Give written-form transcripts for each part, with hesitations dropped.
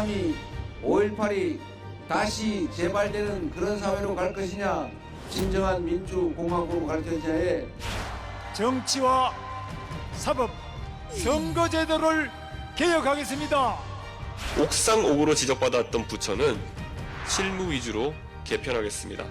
6.23이 5.18이 다시 재발되는 그런 사회로 갈 것이냐, 진정한 민주공화국으로 갈 것이냐에 정치와 사법, 선거제도를 개혁하겠습니다. 옥상 5구로 지적받았던 부처는 실무 위주로 개편하겠습니다.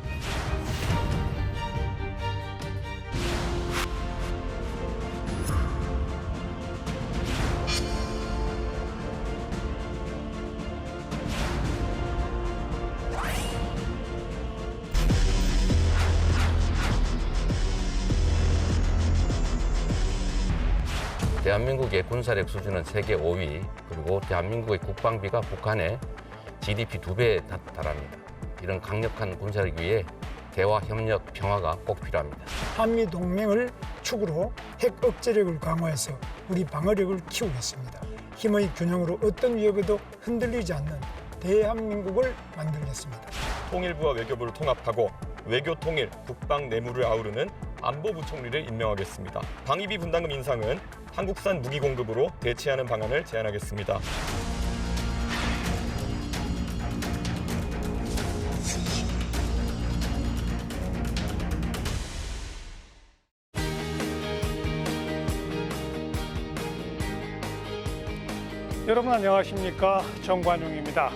대한민국의 군사력 수준은 세계 5위, 그리고 대한민국의 국방비가 북한의 GDP 2배에 달합니다. 이런 강력한 군사력 위에 대화, 협력, 평화가 꼭 필요합니다. 한미 동맹을 축으로 핵 억제력을 강화해서 우리 방어력을 키우겠습니다. 힘의 균형으로 어떤 위협에도 흔들리지 않는 대한민국을 만들겠습니다. 통일부와 외교부를 통합하고 외교 통일, 국방 내무를 아우르는 안보부총리를 임명하겠습니다. 방위비 분담금 인상은 한국산 무기 공급으로 대체하는 방안을 제안하겠습니다. 여러분 안녕하십니까? 정관용입니다.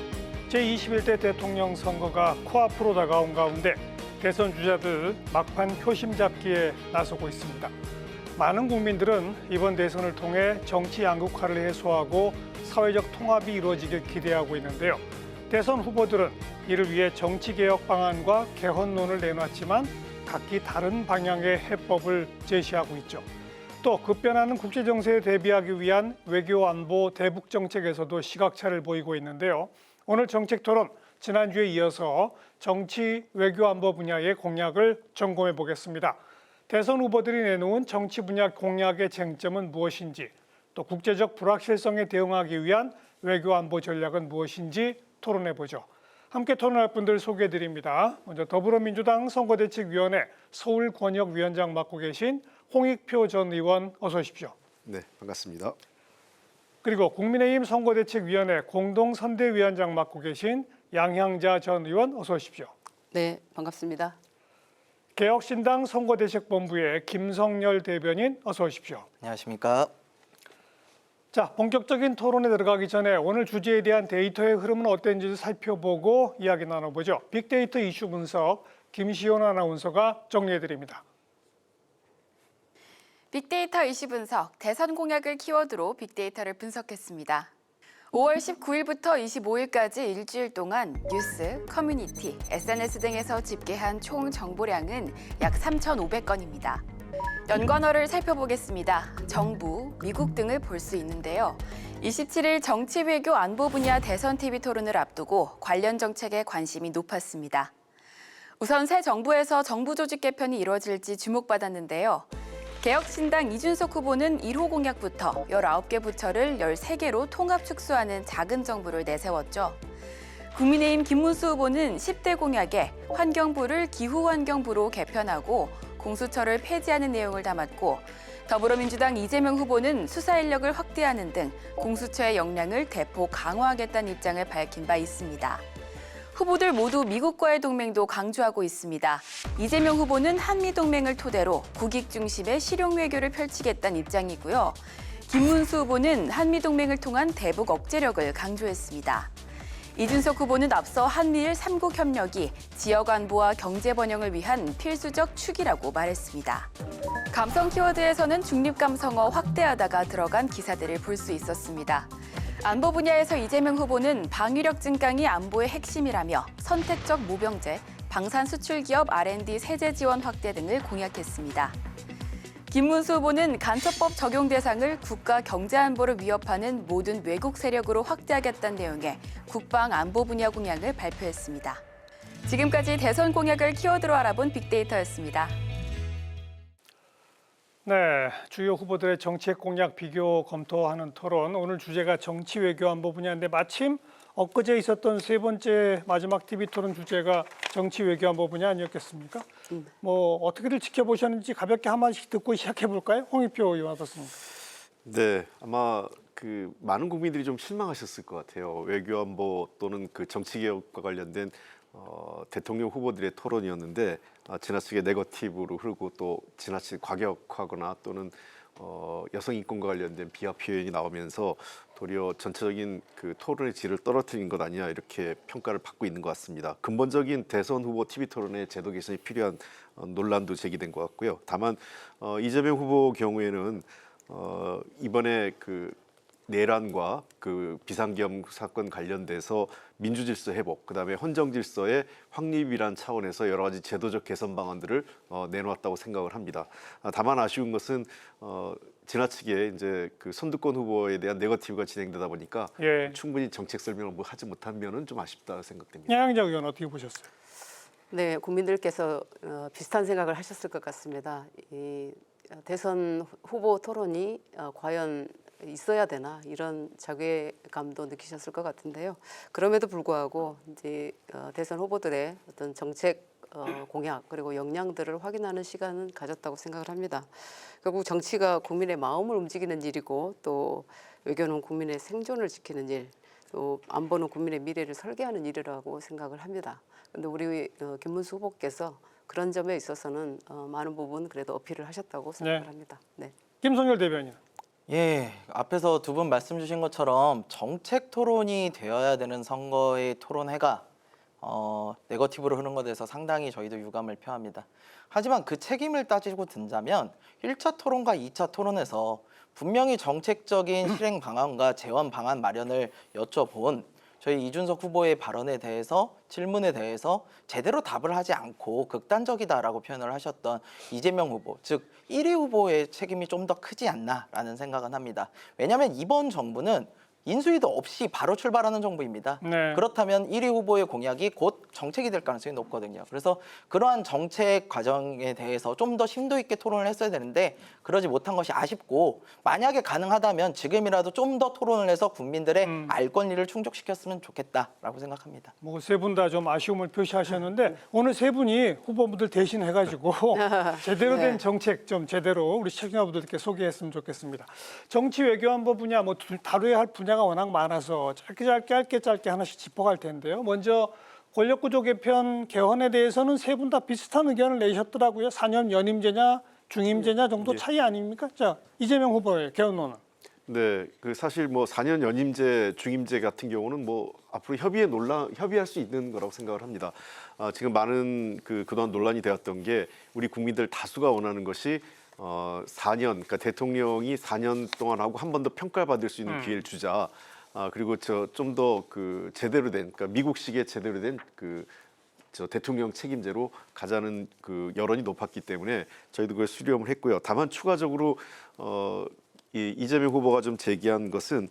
제21대 대통령 선거가 코앞으로 다가온 가운데 대선 주자들 막판 표심 잡기에 나서고 있습니다. 많은 국민들은 이번 대선을 통해 정치 양극화를 해소하고 사회적 통합이 이루어지길 기대하고 있는데요. 대선 후보들은 이를 위해 정치개혁 방안과 개헌론을 내놨지만 각기 다른 방향의 해법을 제시하고 있죠. 또 급변하는 국제정세에 대비하기 위한 외교 안보 대북 정책에서도 시각차를 보이고 있는데요. 오늘 정책토론 지난주에 이어서 정치 외교 안보 분야의 공약을 점검해 보겠습니다. 대선 후보들이 내놓은 정치 분야 공약의 쟁점은 무엇인지, 또 국제적 불확실성에 대응하기 위한 외교 안보 전략은 무엇인지 토론해 보죠. 함께 토론할 분들 소개해 드립니다. 먼저 더불어민주당 선거대책위원회 서울권역위원장 맡고 계신 홍익표 전 의원 어서 오십시오. 네, 반갑습니다. 그리고 국민의힘 선거대책위원회 공동선대위원장 맡고 계신 양향자 전 의원 어서 오십시오. 네, 반갑습니다. 개혁신당 선거대책본부의 김성열 대변인 어서 오십시오. 안녕하십니까. 자, 본격적인 토론에 들어가기 전에 오늘 주제에 대한 데이터의 흐름은 어땠는지 살펴보고 이야기 나눠보죠. 빅데이터 이슈 분석 김시온 아나운서가 정리해드립니다. 빅데이터 이슈 분석, 대선 공약을 키워드로 빅데이터를 분석했습니다. 5월 19일부터 25일까지 일주일 동안 뉴스, 커뮤니티, SNS 등에서 집계한 총 정보량은 약 3,500건입니다. 연관어를 살펴보겠습니다. 정부, 미국 등을 볼 수 있는데요. 27일 정치, 외교, 안보 분야 대선 TV 토론을 앞두고 관련 정책에 관심이 높았습니다. 우선 새 정부에서 정부 조직 개편이 이루어질지 주목받았는데요. 개혁신당 이준석 후보는 1호 공약부터 19개 부처를 13개로 통합 축소하는 작은 정부를 내세웠죠. 국민의힘 김문수 후보는 10대 공약에 환경부를 기후환경부로 개편하고 공수처를 폐지하는 내용을 담았고, 더불어민주당 이재명 후보는 수사 인력을 확대하는 등 공수처의 역량을 대폭 강화하겠다는 입장을 밝힌 바 있습니다. 후보들 모두 미국과의 동맹도 강조하고 있습니다. 이재명 후보는 한미동맹을 토대로 국익 중심의 실용 외교를 펼치겠다는 입장이고요. 김문수 후보는 한미동맹을 통한 대북 억제력을 강조했습니다. 이준석 후보는 앞서 한미일 3국 협력이 지역 안보와 경제 번영을 위한 필수적 축이라고 말했습니다. 감성 키워드에서는 중립감성어 확대하다가 들어간 기사들을 볼 수 있었습니다. 안보 분야에서 이재명 후보는 방위력 증강이 안보의 핵심이라며 선택적 모병제, 방산 수출 기업 R&D 세제 지원 확대 등을 공약했습니다. 김문수 후보는 간첩법 적용 대상을 국가 경제 안보를 위협하는 모든 외국 세력으로 확대하겠다는 내용의 국방 안보 분야 공약을 발표했습니다. 지금까지 대선 공약을 키워드로 알아본 빅데이터였습니다. 네, 주요 후보들의 정책 공약 비교 검토하는 토론. 오늘 주제가 정치 외교 안보 분야인데 마침 엊그제 있었던 세 번째 마지막 TV 토론 주제가 정치 외교 안보 분야 아니었겠습니까? 뭐 어떻게들 지켜보셨는지 가볍게 한 마디씩 듣고 시작해 볼까요? 홍익표 의원 어떻습니까? 네, 아마 그 많은 국민들이 좀 실망하셨을 것 같아요. 외교안보 또는 그 정치개혁과 관련된 대통령 후보들의 토론이었는데 지나치게 네거티브로 흐르고 또 지나치게 과격하거나 또는 여성 인권과 관련된 비하 표현이 나오면서 도리어 전체적인 그 토론의 질을 떨어뜨린 것 아니냐 이렇게 평가를 받고 있는 것 같습니다. 근본적인 대선 후보 TV 토론의 제도 개선이 필요한 논란도 제기된 것 같고요. 다만 이재명 후보 경우에는 이번에 그 내란과 그 비상계엄 사건 관련돼서 민주질서 회복, 그다음에 헌정 질서의 확립이란 차원에서 여러 가지 제도적 개선 방안들을 내놓았다고 생각을 합니다. 다만 아쉬운 것은 지나치게 이제 그 선두권 후보에 대한 네거티브가 진행되다 보니까 예. 충분히 정책 설명을 하지 못한 면은 좀 아쉽다 생각됩니다. 양양작 의원 어떻게 보셨어요? 네, 국민들께서 비슷한 생각을 하셨을 것 같습니다. 이 대선 후보 토론이 과연 있어야 되나 이런 자괴감도 느끼셨을 것 같은데요. 그럼에도 불구하고 이제 대선 후보들의 어떤 정책 공약 그리고 역량들을 확인하는 시간은 가졌다고 생각을 합니다. 결국 정치가 국민의 마음을 움직이는 일이고 또 외교는 국민의 생존을 지키는 일, 또 안보는 국민의 미래를 설계하는 일이라고 생각을 합니다. 그런데 우리 김문수 후보께서 그런 점에 있어서는 많은 부분 그래도 어필을 하셨다고 생각을 합니다. 네. 김성열 대변인. 예, 앞에서 두 분 말씀 주신 것처럼 정책 토론이 되어야 되는 선거의 토론회가 네거티브로 흐른 것에 대해서 상당히 저희도 유감을 표합니다. 하지만 그 책임을 따지고 든다면 1차 토론과 2차 토론에서 분명히 정책적인 실행 방안과 재원 방안 마련을 여쭤본 저희 이준석 후보의 발언에 대해서 질문에 대해서 제대로 답을 하지 않고 극단적이다라고 표현을 하셨던 이재명 후보, 즉 1위 후보의 책임이 좀 더 크지 않나라는 생각은 합니다. 왜냐하면 이번 정부는 인수위도 없이 바로 출발하는 정부입니다. 네. 그렇다면 1위 후보의 공약이 곧 정책이 될 가능성이 높거든요. 그래서 그러한 정책 과정에 대해서 좀 더 심도 있게 토론을 했어야 되는데 그러지 못한 것이 아쉽고, 만약에 가능하다면 지금이라도 좀 더 토론을 해서 국민들의 알 권리를 충족시켰으면 좋겠다라고 생각합니다. 뭐 세 분 다 좀 아쉬움을 표시하셨는데 오늘 세 분이 후보분들 대신 해가지고 제대로 된 네. 정책 좀 제대로 우리 시청자분들께 소개했으면 좋겠습니다. 정치 외교안보 분야 뭐 다루어야 할 분야가 워낙 많아서 짧게 하나씩 짚어갈 텐데요. 먼저 권력구조 개편 개헌에 대해서는 세 분 다 비슷한 의견을 내셨더라고요. 4년 연임제냐 중임제냐 정도 차이 아닙니까? 자, 이재명 후보의 개헌론은. 네, 그 사실 뭐 4년 연임제, 중임제 같은 경우는 뭐 앞으로 협의할 수 있는 거라고 생각을 합니다. 지금 많은 그동안 논란이 되었던 게 우리 국민들 다수가 원하는 것이 4년, 그러니까 대통령이 4년 동안 하고 한 번 더 평가를 받을 수 있는 기회를 주자. 그리고 좀 더 그 제대로 된, 그러니까 미국식의 제대로 된 대통령 책임제로 가자는 그 여론이 높았기 때문에 저희도 그걸 수렴을 했고요. 다만 추가적으로 이재명 후보가 좀 제기한 것은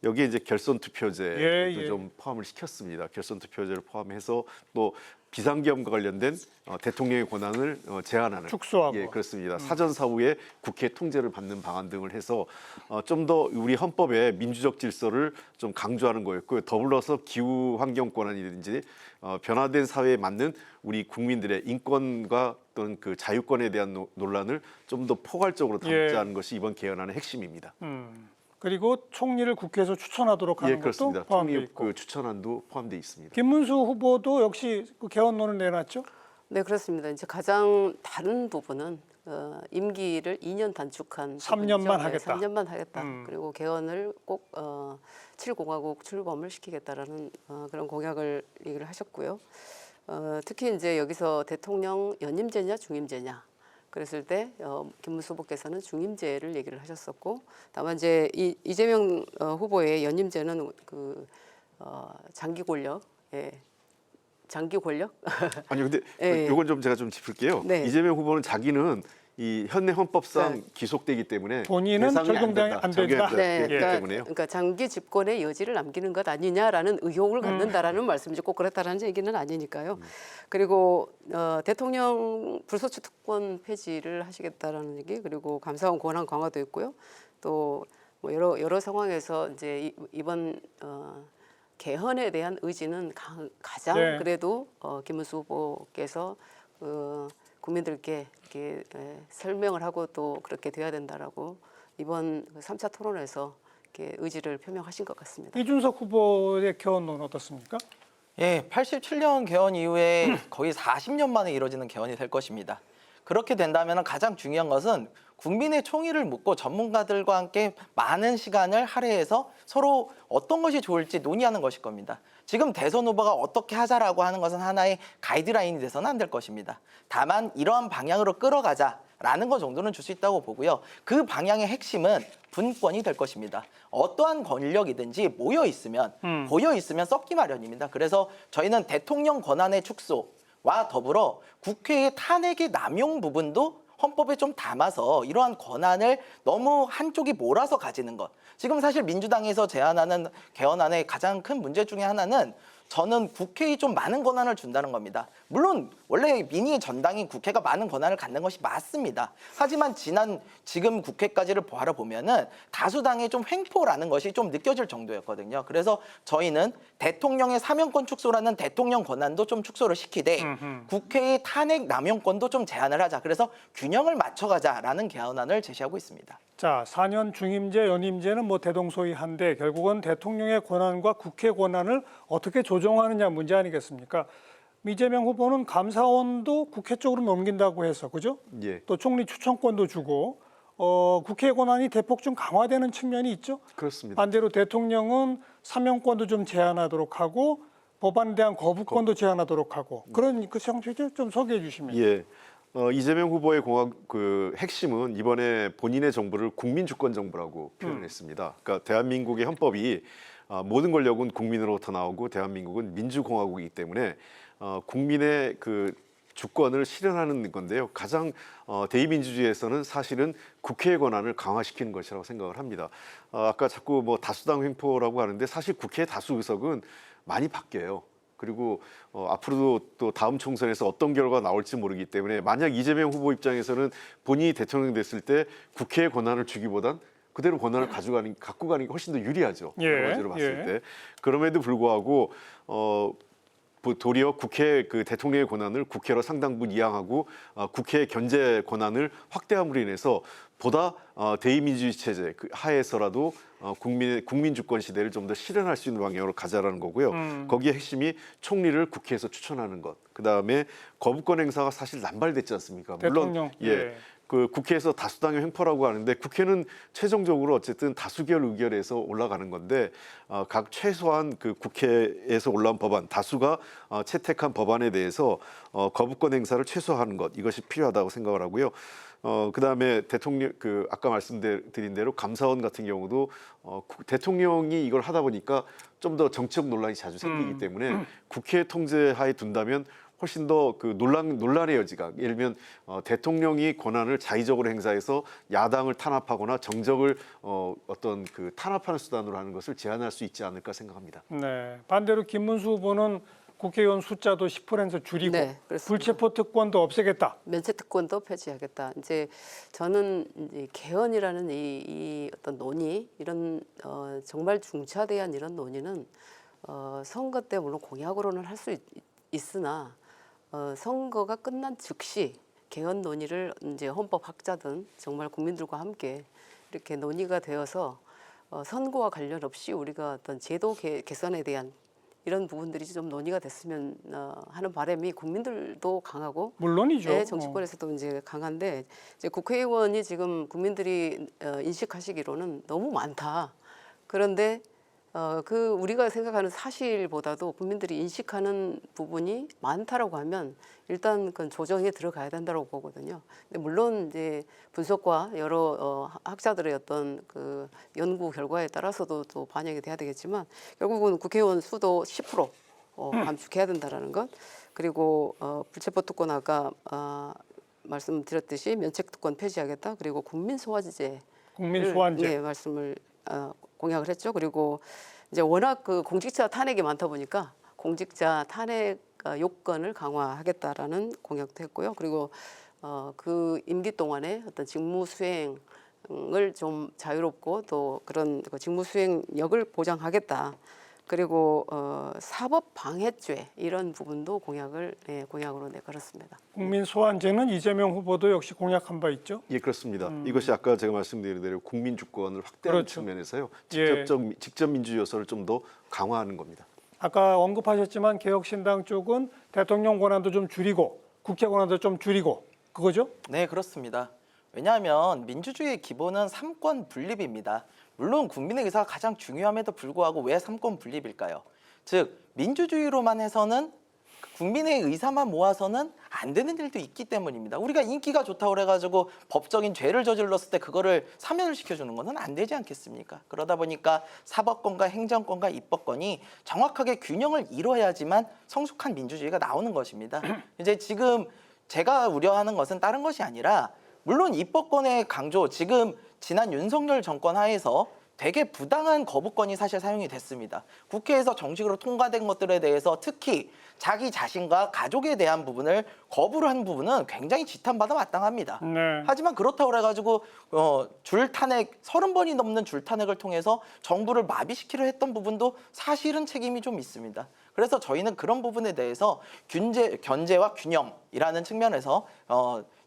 여기에 이제 결선 투표제도 좀 포함을 시켰습니다. 결선 투표제를 포함해서 또 비상계엄과 관련된 대통령의 권한을 제한하는, 축소하고. 예, 그렇습니다. 사전 사후에 국회 통제를 받는 방안 등을 해서 좀 더 우리 헌법의 민주적 질서를 좀 강조하는 거였고요. 더불어서 기후 환경 권한이든지 변화된 사회에 맞는 우리 국민들의 인권과 또는 그 자유권에 대한 논란을 좀 더 포괄적으로 담자는 것이 이번 개헌안의 핵심입니다. 그리고 총리를 국회에서 추천하도록 하는 예, 그렇습니다. 것도 포함되어 총리 있고. 그 추천안도 포함되어 있습니다. 김문수 후보도 역시 그 개헌론을 내놨죠. 네, 그렇습니다. 이제 가장 다른 부분은 임기를 2년 단축한 3년만 부분이죠. 하겠다. 네, 3년만 하겠다. 그리고 개헌을 꼭 7공화국 출범을 시키겠다라는 그런 공약을 얘기를 하셨고요. 특히 이제 여기서 대통령 연임제냐 중임제냐 그랬을 때 김문수 후보께서는 중임제를 얘기를 하셨었고, 다만 이제 이재명 후보의 연임제는 그 장기 권력, 장기 권력? 아니 근데 예. 이건 좀 제가 좀 짚을게요. 네. 이재명 후보는 자기는 이 현행 헌법상 네. 기속되기 때문에 본인은 대상이 적용되지 안 된다. 네, 그렇기 때문에요. 그러니까 장기 집권의 여지를 남기는 것 아니냐라는 의혹을 갖는다라는 말씀이죠. 꼭 그렇다라는 얘기는 아니니까요. 그리고 대통령 불소추 특권 폐지를 하시겠다라는 얘기, 그리고 감사원 권한 강화도 있고요. 또 뭐 여러 상황에서 이제 이번 개헌에 대한 의지는 가장 네. 그래도 김문수 후보께서 국민들께 이렇게 설명을 하고 또 그렇게 돼야 된다라고 이번 3차 토론에서 이렇게 의지를 표명하신 것 같습니다. 이준석 후보의 개헌론 어떻습니까? 예, 87년 개헌 이후에 거의 40년 만에 이뤄지는 개헌이 될 것입니다. 그렇게 된다면 가장 중요한 것은 국민의 총의를 묻고 전문가들과 함께 많은 시간을 할애해서 서로 어떤 것이 좋을지 논의하는 것일 겁니다. 지금 대선 후보가 어떻게 하자라고 하는 것은 하나의 가이드라인이 돼서는 안 될 것입니다. 다만 이러한 방향으로 끌어가자라는 것 정도는 줄 수 있다고 보고요. 그 방향의 핵심은 분권이 될 것입니다. 어떠한 권력이든지 모여 있으면 썩기 마련입니다. 그래서 저희는 대통령 권한의 축소와 더불어 국회의 탄핵의 남용 부분도 헌법에 좀 담아서 이러한 권한을 너무 한쪽이 몰아서 가지는 것. 지금 사실 민주당에서 제안하는 개헌안의 가장 큰 문제 중에 하나는 저는 국회에 좀 많은 권한을 준다는 겁니다. 물론 원래 민의의 전당인 국회가 많은 권한을 갖는 것이 맞습니다. 하지만 지금 국회까지를 바라보면은 다수당의 좀 횡포라는 것이 좀 느껴질 정도였거든요. 그래서 저희는 대통령의 사면권 축소라는 대통령 권한도 좀 축소를 시키되 국회의 탄핵 남용권도 좀 제한을 하자. 그래서 균형을 맞춰가자라는 개헌안을 제시하고 있습니다. 자, 4년 중임제, 연임제는 뭐 대동소이한데 결국은 대통령의 권한과 국회 권한을 어떻게 조정하느냐 문제 아니겠습니까? 이재명 후보는 감사원도 국회 쪽으로 넘긴다고 해서, 그죠? 예. 또 총리 추천권도 주고 국회 권한이 대폭 좀 강화되는 측면이 있죠. 그렇습니다. 반대로 대통령은 사면권도 좀 제한하도록 하고 법안에 대한 거부권도 제한하도록 하고 그런 그 정책을 좀 소개해 주시면. 예. 이재명 후보의 핵심은 이번에 본인의 정부를 국민주권 정부라고 표현했습니다. 그러니까 대한민국의 헌법이 모든 권력은 국민으로부터 나오고 대한민국은 민주공화국이기 때문에 국민의 그 주권을 실현하는 건데요. 가장 대의민주주의에서는 사실은 국회의 권한을 강화시키는 것이라고 생각을 합니다. 아까 자꾸 뭐 다수당 횡포라고 하는데 사실 국회 다수 의석은 많이 바뀌어요. 그리고 앞으로도 또 다음 총선에서 어떤 결과가 나올지 모르기 때문에 만약 이재명 후보 입장에서는 본인이 대통령 됐을 때 국회의 권한을 주기보단 그대로 권한을 갖고 가는 게 훨씬 더 유리하죠. 여러 가지로 봤을 때. 그럼에도 불구하고 도리어 국회 그 대통령의 권한을 국회로 상당 부분 이양하고 국회의 견제 권한을 확대함으로 인해서 보다 대의민주주의 체제 하에서라도 국민 주권 시대를 좀 더 실현할 수 있는 방향으로 가자라는 거고요. 거기에 핵심이 총리를 국회에서 추천하는 것. 그다음에 거부권 행사가 사실 남발됐지 않습니까? 물론 대통령. 그 국회에서 다수당의 횡포라고 하는데 국회는 최종적으로 어쨌든 다수결 의결에서 올라가는 건데 각 최소한 그 국회에서 올라온 법안 다수가 채택한 법안에 대해서 거부권 행사를 최소화하는 것 이것이 필요하다고 생각을 하고요. 그다음에 대통령 아까 말씀드린 대로 감사원 같은 경우도 대통령이 이걸 하다 보니까 좀 더 정치적 논란이 자주 생기기 때문에 국회 통제하에 둔다면 훨씬 더 그 논란의 여지가 예를 들면 대통령이 권한을 자의적으로 행사해서 야당을 탄압하거나 정적을 어떤 그 탄압하는 수단으로 하는 것을 제한할 수 있지 않을까 생각합니다. 네. 반대로 김문수 후보는 국회의원 숫자도 10%에서 줄이고 불체포 특권도 없애겠다. 면책 특권도 폐지하겠다. 이제 저는 이제 개헌이라는 이 어떤 논의 이런 정말 중차대한 이런 논의는 선거 때 물론 공약으로는 할 수 있으나 선거가 끝난 즉시 개헌 논의를 이제 헌법학자든 정말 국민들과 함께 이렇게 논의가 되어서 선거와 관련 없이 우리가 어떤 제도 개선에 대한 이런 부분들이 좀 논의가 됐으면 하는 바람이 국민들도 강하고 물론이죠. 네, 정치권에서도 이제 강한데 이제 국회의원이 지금 국민들이 인식하시기로는 너무 많다. 그런데 그 우리가 생각하는 사실보다도 국민들이 인식하는 부분이 많다라고 하면 일단 그건 조정에 들어가야 된다고 보거든요. 근데 물론 이제 분석과 여러 학자들의 어떤 그 연구 결과에 따라서도 또 반영이 돼야 되겠지만 결국은 국회의원 수도 10% 감축해야 된다라는 것. 그리고 불체포 특권 아까 말씀드렸듯이 면책 특권 폐지하겠다. 그리고 국민 소환제. 예, 말씀을 공약을 했죠. 그리고 이제 워낙 그 공직자 탄핵이 많다 보니까 공직자 탄핵 요건을 강화하겠다라는 공약도 했고요. 그리고 그 임기 동안에 어떤 직무 수행을 좀 자유롭고 또 그런 직무 수행력을 보장하겠다. 그리고 사법 방해죄 이런 부분도 공약으로 걸었습니다. 국민 소환제는 이재명 후보도 역시 공약한 바 있죠. 예, 그렇습니다. 이것이 아까 제가 말씀드린 대로 국민 주권을 확대하는 그렇죠. 측면에서요. 예. 직접 민주 요소를 좀 더 강화하는 겁니다. 아까 언급하셨지만 개혁신당 쪽은 대통령 권한도 좀 줄이고 국회 권한도 좀 줄이고 그거죠? 네, 그렇습니다. 왜냐하면 민주주의의 기본은 삼권 분립입니다. 물론 국민의 의사가 가장 중요함에도 불구하고 왜 삼권 분립일까요? 즉 민주주의로만 해서는 국민의 의사만 모아서는 안 되는 일도 있기 때문입니다. 우리가 인기가 좋다고 그래가지고 법적인 죄를 저질렀을 때 그거를 사면을 시켜주는 것은 안 되지 않겠습니까? 그러다 보니까 사법권과 행정권과 입법권이 정확하게 균형을 이뤄야지만 성숙한 민주주의가 나오는 것입니다. 이제 지금 제가 우려하는 것은 다른 것이 아니라 물론 입법권의 강조, 지금 지난 윤석열 정권 하에서 되게 부당한 거부권이 사실 사용이 됐습니다. 국회에서 정식으로 통과된 것들에 대해서 특히 자기 자신과 가족에 대한 부분을 거부를 한 부분은 굉장히 지탄받아 마땅합니다. 네. 하지만 그렇다고 해가지고 줄탄핵 30번이 넘는 줄탄핵을 통해서 정부를 마비시키려 했던 부분도 사실은 책임이 좀 있습니다. 그래서 저희는 그런 부분에 대해서 견제와 균형이라는 측면에서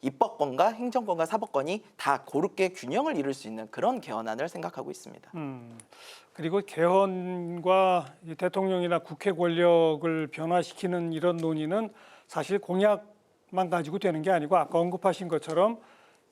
입법권과 행정권과 사법권이 다 고르게 균형을 이룰 수 있는 그런 개헌안을 생각하고 있습니다. 그리고 개헌과 이 대통령이나 국회 권력을 변화시키는 이런 논의는 사실 공약만 가지고 되는 게 아니고 아까 언급하신 것처럼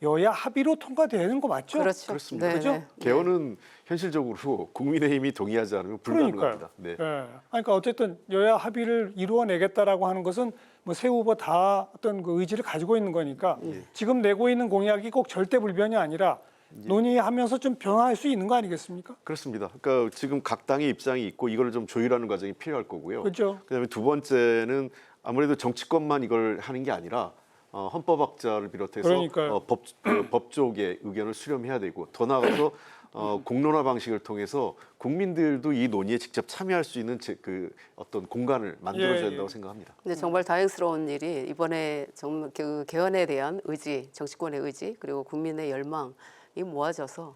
여야 합의로 통과되는 거 맞죠? 그렇죠. 그렇습니다. 네, 그죠? 네. 개헌은 현실적으로 국민의힘이 동의하지 않으면 불가능합니다. 네. 그러니까 어쨌든 여야 합의를 이루어내겠다라고 하는 것은 뭐 새 후보 다 어떤 그 의지를 가지고 있는 거니까 지금 내고 있는 공약이 꼭 절대 불변이 아니라 논의하면서 좀 변화할 수 있는 거 아니겠습니까? 그렇습니다. 그러니까 지금 각 당의 입장이 있고 이걸 좀 조율하는 과정이 필요할 거고요. 그렇죠. 그다음에 두 번째는 아무래도 정치권만 이걸 하는 게 아니라 헌법학자를 비롯해서 그러니까요. 법조계 의견을 수렴해야 되고 더 나아가서 공론화 방식을 통해서 국민들도 이 논의에 직접 참여할 수 있는 그 어떤 공간을 만들어줘야 된다고 생각합니다. 근데 정말 다행스러운 일이 이번에 정말 그 개헌에 대한 의지, 정치권의 의지 그리고 국민의 열망이 모아져서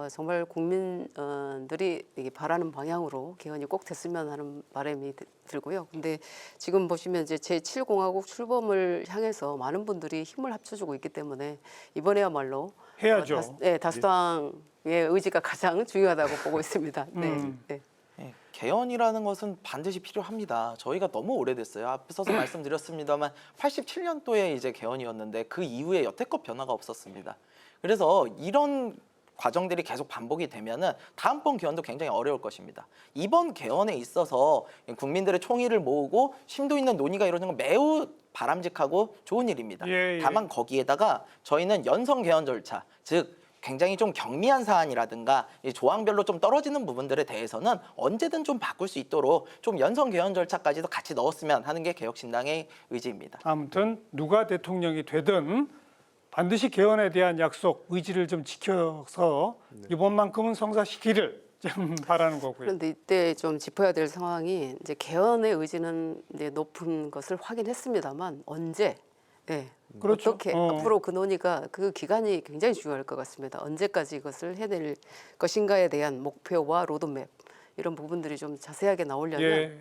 정말 국민들이 바라는 방향으로 개헌이 꼭 됐으면 하는 바람이 들고요. 근데 지금 보시면 이제 제7공화국 출범을 향해서 많은 분들이 힘을 합쳐주고 있기 때문에 이번에야말로 해야죠. 다수당의 의지가 가장 중요하다고 보고 있습니다. 네. 네. 네, 개헌이라는 것은 반드시 필요합니다. 저희가 너무 오래됐어요. 앞서서 말씀드렸습니다만 87년도에 이제 개헌이었는데 그 이후에 여태껏 변화가 없었습니다. 그래서 이런 과정들이 계속 반복이 되면은 다음번 개헌도 굉장히 어려울 것입니다. 이번 개헌에 있어서 국민들의 총의를 모으고 심도 있는 논의가 이루어지는 건 매우 바람직하고 좋은 일입니다. 다만 거기에다가 저희는 연성 개헌 절차, 즉 굉장히 좀 경미한 사안이라든가 이 조항별로 좀 떨어지는 부분들에 대해서는 언제든 좀 바꿀 수 있도록 좀 연성 개헌 절차까지도 같이 넣었으면 하는 게 개혁신당의 의지입니다. 아무튼 누가 대통령이 되든 반드시 개헌에 대한 약속, 의지를 좀 지켜서 이번만큼은 성사시키를 좀 바라는 거고요. 그런데 이때 좀 짚어야 될 상황이 이제 개헌의 의지는 이제 높은 것을 확인했습니다만 언제, 그렇죠. 어떻게 앞으로 그 논의가 그 기간이 굉장히 중요할 것 같습니다. 언제까지 이것을 해낼 것인가에 대한 목표와 로드맵 이런 부분들이 좀 자세하게 나오려면.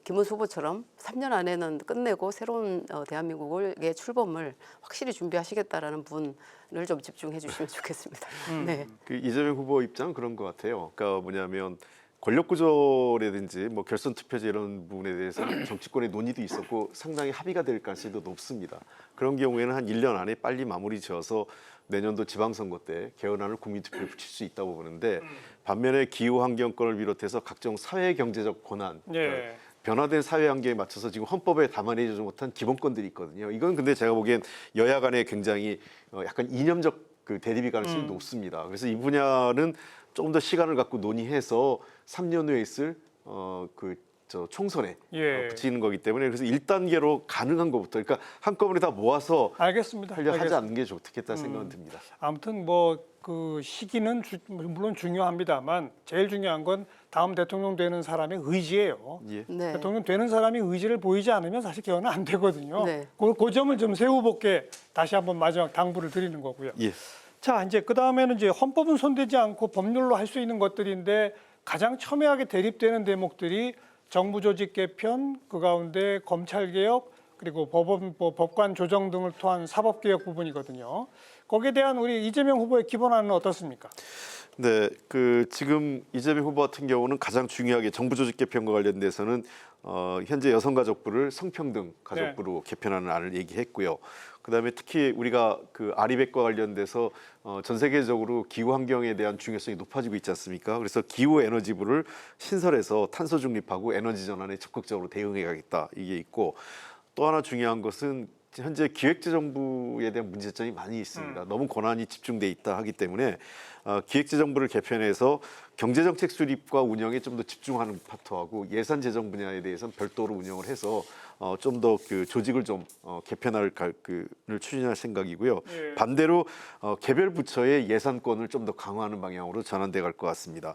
김문수 후보처럼 3년 안에는 끝내고 새로운 대한민국의 출범을 확실히 준비하시겠다라는 분을 좀 집중해 주시면 좋겠습니다. 네. 그 이재명 후보 입장은 그런 것 같아요. 그러니까 뭐냐면 권력 구조라든지 뭐 결선 투표제 이런 부분에 대해서 정치권의 논의도 있었고 상당히 합의가 될 가능성도 높습니다. 그런 경우에는 한 1년 안에 빨리 마무리 지어서 내년도 지방선거 때 개헌안을 국민투표에 붙일 수 있다고 보는데 반면에 기후환경권을 비롯해서 각종 사회경제적 권한, 변화된 사회 환경에 맞춰서 지금 헌법에 담아내지 못한 기본권들이 있거든요. 이건 근데 제가 보기엔 여야 간에 굉장히 약간 이념적 그 대립이 가능성이 높습니다. 그래서 이 분야는 조금 더 시간을 갖고 논의해서 3년 후에 있을 총선에 붙이는 거기 때문에 그래서 1단계로 가능한 것부터 그러니까 한꺼번에 다 모아서 알겠습니다. 하지 않는 게 좋겠다 생각은 듭니다. 아무튼 뭐 그 시기는 물론 중요합니다만 제일 중요한 건 다음 대통령 되는 사람의 의지예요. 네. 대통령 되는 사람이 의지를 보이지 않으면 사실 개헌은 안 되거든요. 네. 그 점을 좀 새 후보께 다시 한번 마지막 당부를 드리는 거고요. 예. 자, 이제 그 다음에는 이제 헌법은 손대지 않고 법률로 할 수 있는 것들인데 가장 첨예하게 대립되는 대목들이 정부 조직 개편, 그 가운데 검찰 개혁, 그리고 법관 조정 등을 통한 사법 개혁 부분이거든요. 거기에 대한 우리 이재명 후보의 기본안은 어떻습니까? 네, 지금 이재명 후보 같은 경우는 가장 중요하게 정부 조직 개편과 관련돼서는 현재 여성가족부를 성평등 가족부로 개편하는 안을 얘기했고요. 그다음에 특히 우리가 아리백과 관련돼서 전 세계적으로 기후 환경에 대한 중요성이 높아지고 있지 않습니까? 그래서 기후 에너지부를 신설해서 탄소 중립하고 에너지 전환에 적극적으로 대응해 가겠다 이게 있고, 또 하나 중요한 것은 현재 기획재정부에 대한 문제점이 많이 있습니다. 너무 권한이 집중돼 있다 하기 때문에 기획재정부를 개편해서 경제정책 수립과 운영에 좀 더 집중하는 파트하고 예산재정 분야에 대해서는 별도로 운영을 해서 좀 더 조직을 좀 개편할 을 추진할 생각이고요. 예. 반대로 개별 부처의 예산권을 좀 더 강화하는 방향으로 전환돼 갈 것 같습니다.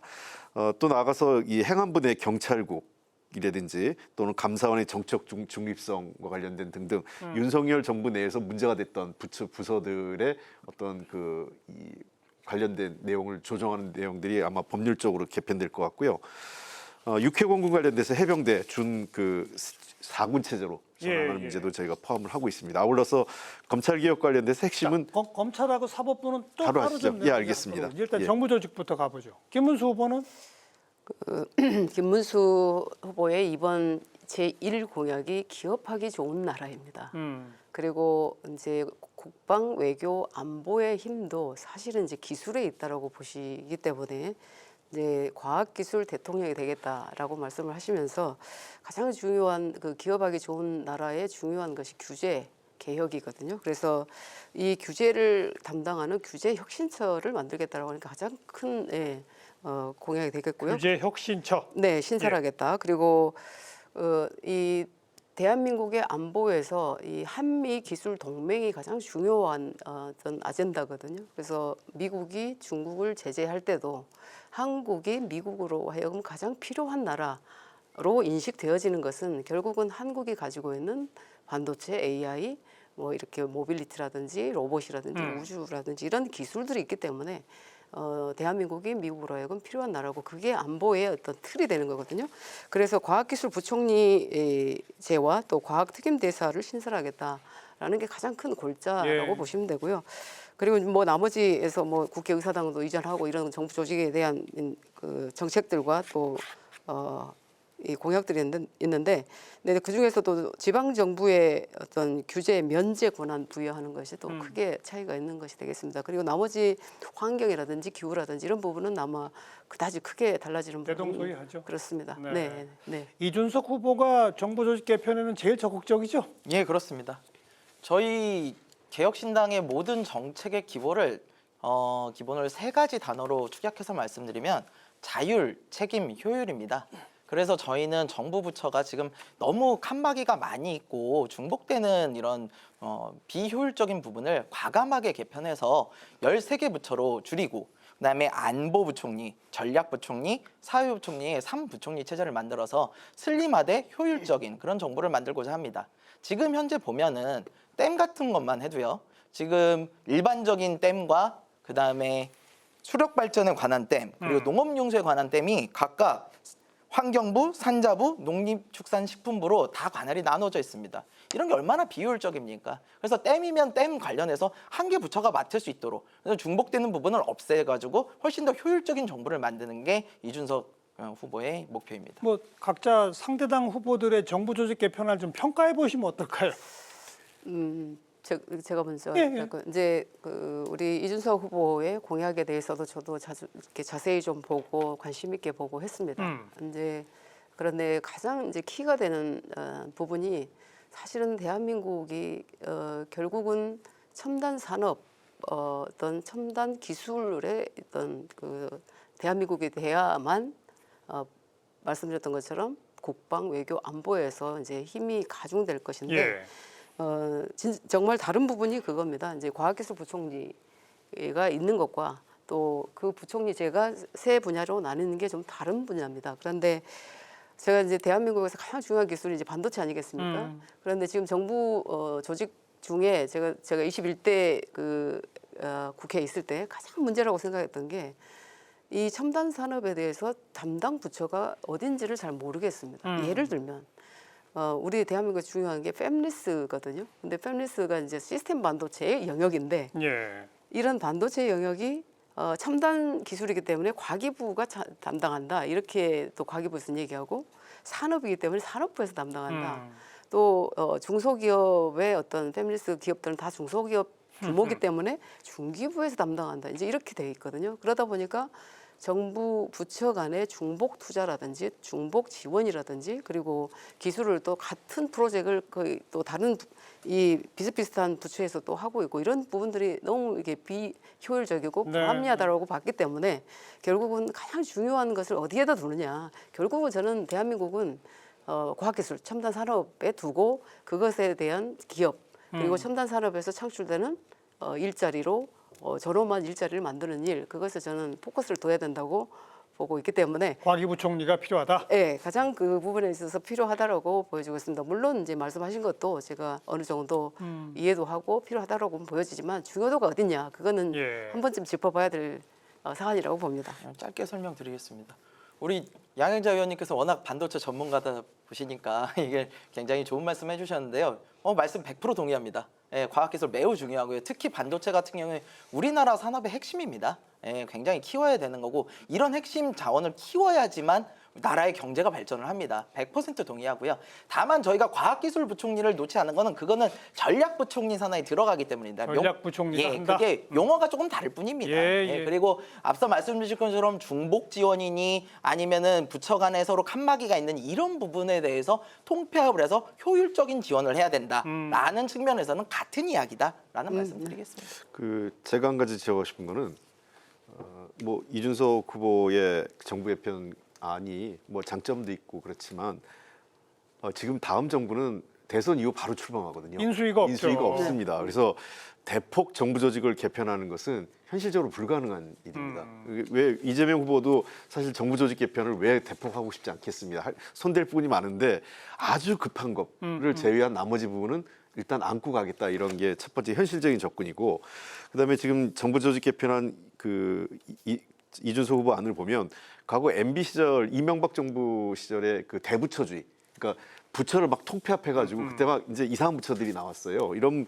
또 나아가서 이 행안부 내 경찰국 이라든지 또는 감사원의 정책 중립성과 관련된 등등 윤석열 정부 내에서 문제가 됐던 부서들의 어떤 이 관련된 내용을 조정하는 내용들이 아마 법률적으로 개편될 것 같고요. 육해공군 관련돼서 해병대 준 4군 체제로 전환하는 문제도 저희가 포함을 하고 있습니다. 아울러서 검찰 개혁 관련돼서 핵심은 검찰하고 사법부는 또 바로 따로 하시죠. 좀 예, 알겠습니다. 일단 예. 정부 조직부터 가보죠. 김문수 후보는 김문수 후보의 이번 제1 공약이 기업하기 좋은 나라입니다. 그리고 이제 국방, 외교, 안보의 힘도 사실은 이제 기술에 있다라고 보시기 때문에 이제 과학기술 대통령이 되겠다라고 말씀을 하시면서 가장 중요한 기업하기 좋은 나라의 중요한 것이 규제 개혁이거든요. 그래서 이 규제를 담당하는 규제 혁신처를 만들겠다라고 하니까 가장 큰 공약이 되겠고요. 규제 혁신처. 네, 신설하겠다. 그리고 이 대한민국의 안보에서 이 한미 기술 동맹이 가장 중요한 어떤 아젠다거든요. 그래서 미국이 중국을 제재할 때도 한국이 미국으로 하여금 가장 필요한 나라로 인식되어지는 것은 결국은 한국이 가지고 있는 반도체, AI, 뭐 이렇게 모빌리티라든지 로봇이라든지 우주라든지 이런 기술들이 있기 때문에 대한민국이 미국으로 하여금 필요한 나라고 그게 안보의 어떤 틀이 되는 거거든요. 그래서 과학기술 부총리제와 또 과학특임대사를 신설하겠다라는 게 가장 큰 골자라고 보시면 되고요. 그리고 뭐 나머지에서 뭐 국회의사당도 이전하고 이런 정부 조직에 대한 정책들과 또 이 공약들이 있는데 그 중에서도 지방 정부의 어떤 규제 면제 권한 부여하는 것이 또 크게 차이가 있는 것이 되겠습니다. 그리고 나머지 환경이라든지 기후라든지 이런 부분은 아마 그다지 크게 달라지는 부분이 대동소이하죠. 그렇습니다. 네. 네. 이준석 후보가 정부 조직 개편에는 제일 적극적이죠? 예, 그렇습니다. 저희 개혁신당의 모든 정책의 기본을 세 가지 단어로 축약해서 말씀드리면 자율, 책임, 효율입니다. 그래서 저희는 정부 부처가 지금 너무 칸막이가 많이 있고 중복되는 이런 비효율적인 부분을 과감하게 개편해서 13개 부처로 줄이고 그다음에 안보부총리, 전략부총리, 사회부총리의 3부총리 체제를 만들어서 슬림하되 효율적인 그런 정부를 만들고자 합니다. 지금 현재 보면은 댐 같은 것만 해도요. 지금 일반적인 댐과 그다음에 수력 발전에 관한 댐 그리고 농업용수에 관한 댐이 각각 환경부, 산자부, 농림축산식품부로 다 관할이 나눠져 있습니다. 이런 게 얼마나 비효율적입니까? 그래서 댐이면 댐 관련해서 한 개 부처가 맡을 수 있도록 그래서 중복되는 부분을 없애가지고 훨씬 더 효율적인 정부를 만드는 게 이준석 후보의 목표입니다. 뭐 각자 상대당 후보들의 정부 조직 개편을 좀 평가해 보시면 어떨까요? 제가 먼저 예. 이제 우리 이준석 후보의 공약에 대해서도 저도 이렇게 자세히 좀 보고 관심 있게 보고 했습니다. 이제 그런데 가장 이제 키가 되는 부분이 사실은 대한민국이 결국은 첨단 산업 어떤 첨단 기술의 어떤 대한민국이 돼야만 말씀드렸던 것처럼 국방, 외교, 안보에서 이제 힘이 가중될 것인데. 예. 정말 다른 부분이 그겁니다. 이제 과학기술 부총리가 있는 것과 또 그 부총리제가 세 분야로 나누는 게 좀 다른 분야입니다. 그런데 제가 이제 대한민국에서 가장 중요한 기술이 이제 반도체 아니겠습니까? 그런데 지금 정부 조직 중에 제가 21대 국회에 있을 때 가장 문제라고 생각했던 게 이 첨단 산업에 대해서 담당 부처가 어딘지를 잘 모르겠습니다. 예를 들면 우리 대한민국에 중요한 게 팹리스거든요. 근데 팹리스가 이제 시스템 반도체의 영역인데 예. 이런 반도체 영역이 첨단 기술이기 때문에 과기부가 담당한다. 이렇게 또 과기부에서 얘기하고 산업이기 때문에 산업부에서 담당한다. 또 중소기업의 어떤 팹리스 기업들은 다 중소기업 규모이기 때문에 중기부에서 담당한다. 이제 이렇게 돼 있거든요. 그러다 보니까 정부 부처 간의 중복 투자라든지 중복 지원이라든지 그리고 기술을 또 같은 프로젝트를 거의 또 다른 이 비슷비슷한 부처에서 또 하고 있고 이런 부분들이 너무 이게 비효율적이고 불합리하다고 봤기 때문에 결국은 가장 중요한 것을 어디에다 두느냐. 결국은 저는 대한민국은 과학기술, 첨단 산업에 두고 그것에 대한 기업 그리고 첨단 산업에서 창출되는 일자리로 저렴한 일자리를 만드는 일 그것에 저는 포커스를 둬야 된다고 보고 있기 때문에 과기부총리가 필요하다. 네, 가장 그 부분에 있어서 필요하다라고 보여지고 있습니다. 물론 이제 말씀하신 것도 제가 어느 정도 이해도 하고 필요하다라고 보여지지만 중요도가 어딨냐 그거는 한 번쯤 짚어봐야 될 사안이라고 봅니다. 짧게 설명드리겠습니다. 우리 양행자 의원님께서 워낙 반도체 전문가다 보시니까 이게 굉장히 좋은 말씀 해주셨는데요. 말씀 100% 동의합니다. 과학기술 매우 중요하고요. 특히 반도체 같은 경우에 우리나라 산업의 핵심입니다. 굉장히 키워야 되는 거고 이런 핵심 자원을 키워야지만 나라의 경제가 발전을 합니다. 100% 동의하고요. 다만 저희가 과학기술부총리를 놓지 않은 거는 그거는 전략부총리 산하에 들어가기 때문입니다. 전략부총리가 한다? 그게 용어가 조금 다를 뿐입니다. 그리고 앞서 말씀 주신 것처럼 중복 지원이니 아니면은 부처 간에 서로 칸막이가 있는 이런 부분에 대해서 통폐합을 해서 효율적인 지원을 해야 된다라는 측면에서는 같은 이야기다라는 말씀드리겠습니다. 제가 한 가지 지적하고 싶은 거는 뭐 이준석 후보의 정부 개편안이 뭐 장점도 있고 그렇지만 지금 다음 정부는 대선 이후 바로 출범하거든요. 인수위가 없습니다. 그래서 대폭 정부 조직을 개편하는 것은 현실적으로 불가능한 일입니다. 왜 이재명 후보도 사실 정부 조직 개편을 왜 대폭 하고 싶지 않겠습니다. 손댈 부분이 많은데 아주 급한 것을 제외한 나머지 부분은 일단 안고 가겠다 이런 게 첫 번째 현실적인 접근이고 그다음에 지금 정부 조직 개편한 이준석 후보 안을 보면 과거 MB 시절 이명박 정부 시절에 그 대부처주의 그러니까 부처를 막 통폐합해가지고 그때 막 이제 이상한 부처들이 나왔어요. 이런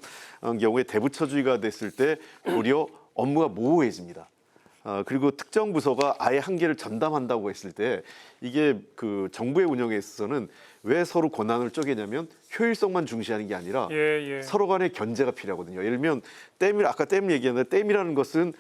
경우에 대부처주의가 됐을 때 오히려 업무가 모호해집니다. 그리고 특정 부서가 아예 한 개를 전담한다고 했을 때 이게 그 정부의 운영에 있어서는 왜 서로 권한을 쪼개냐면 효율성만 중시하는 게 아니라 서로 간의 견제가 필요하거든요. 예를 들면 아까 댐 얘기했는데 댐이라는 것은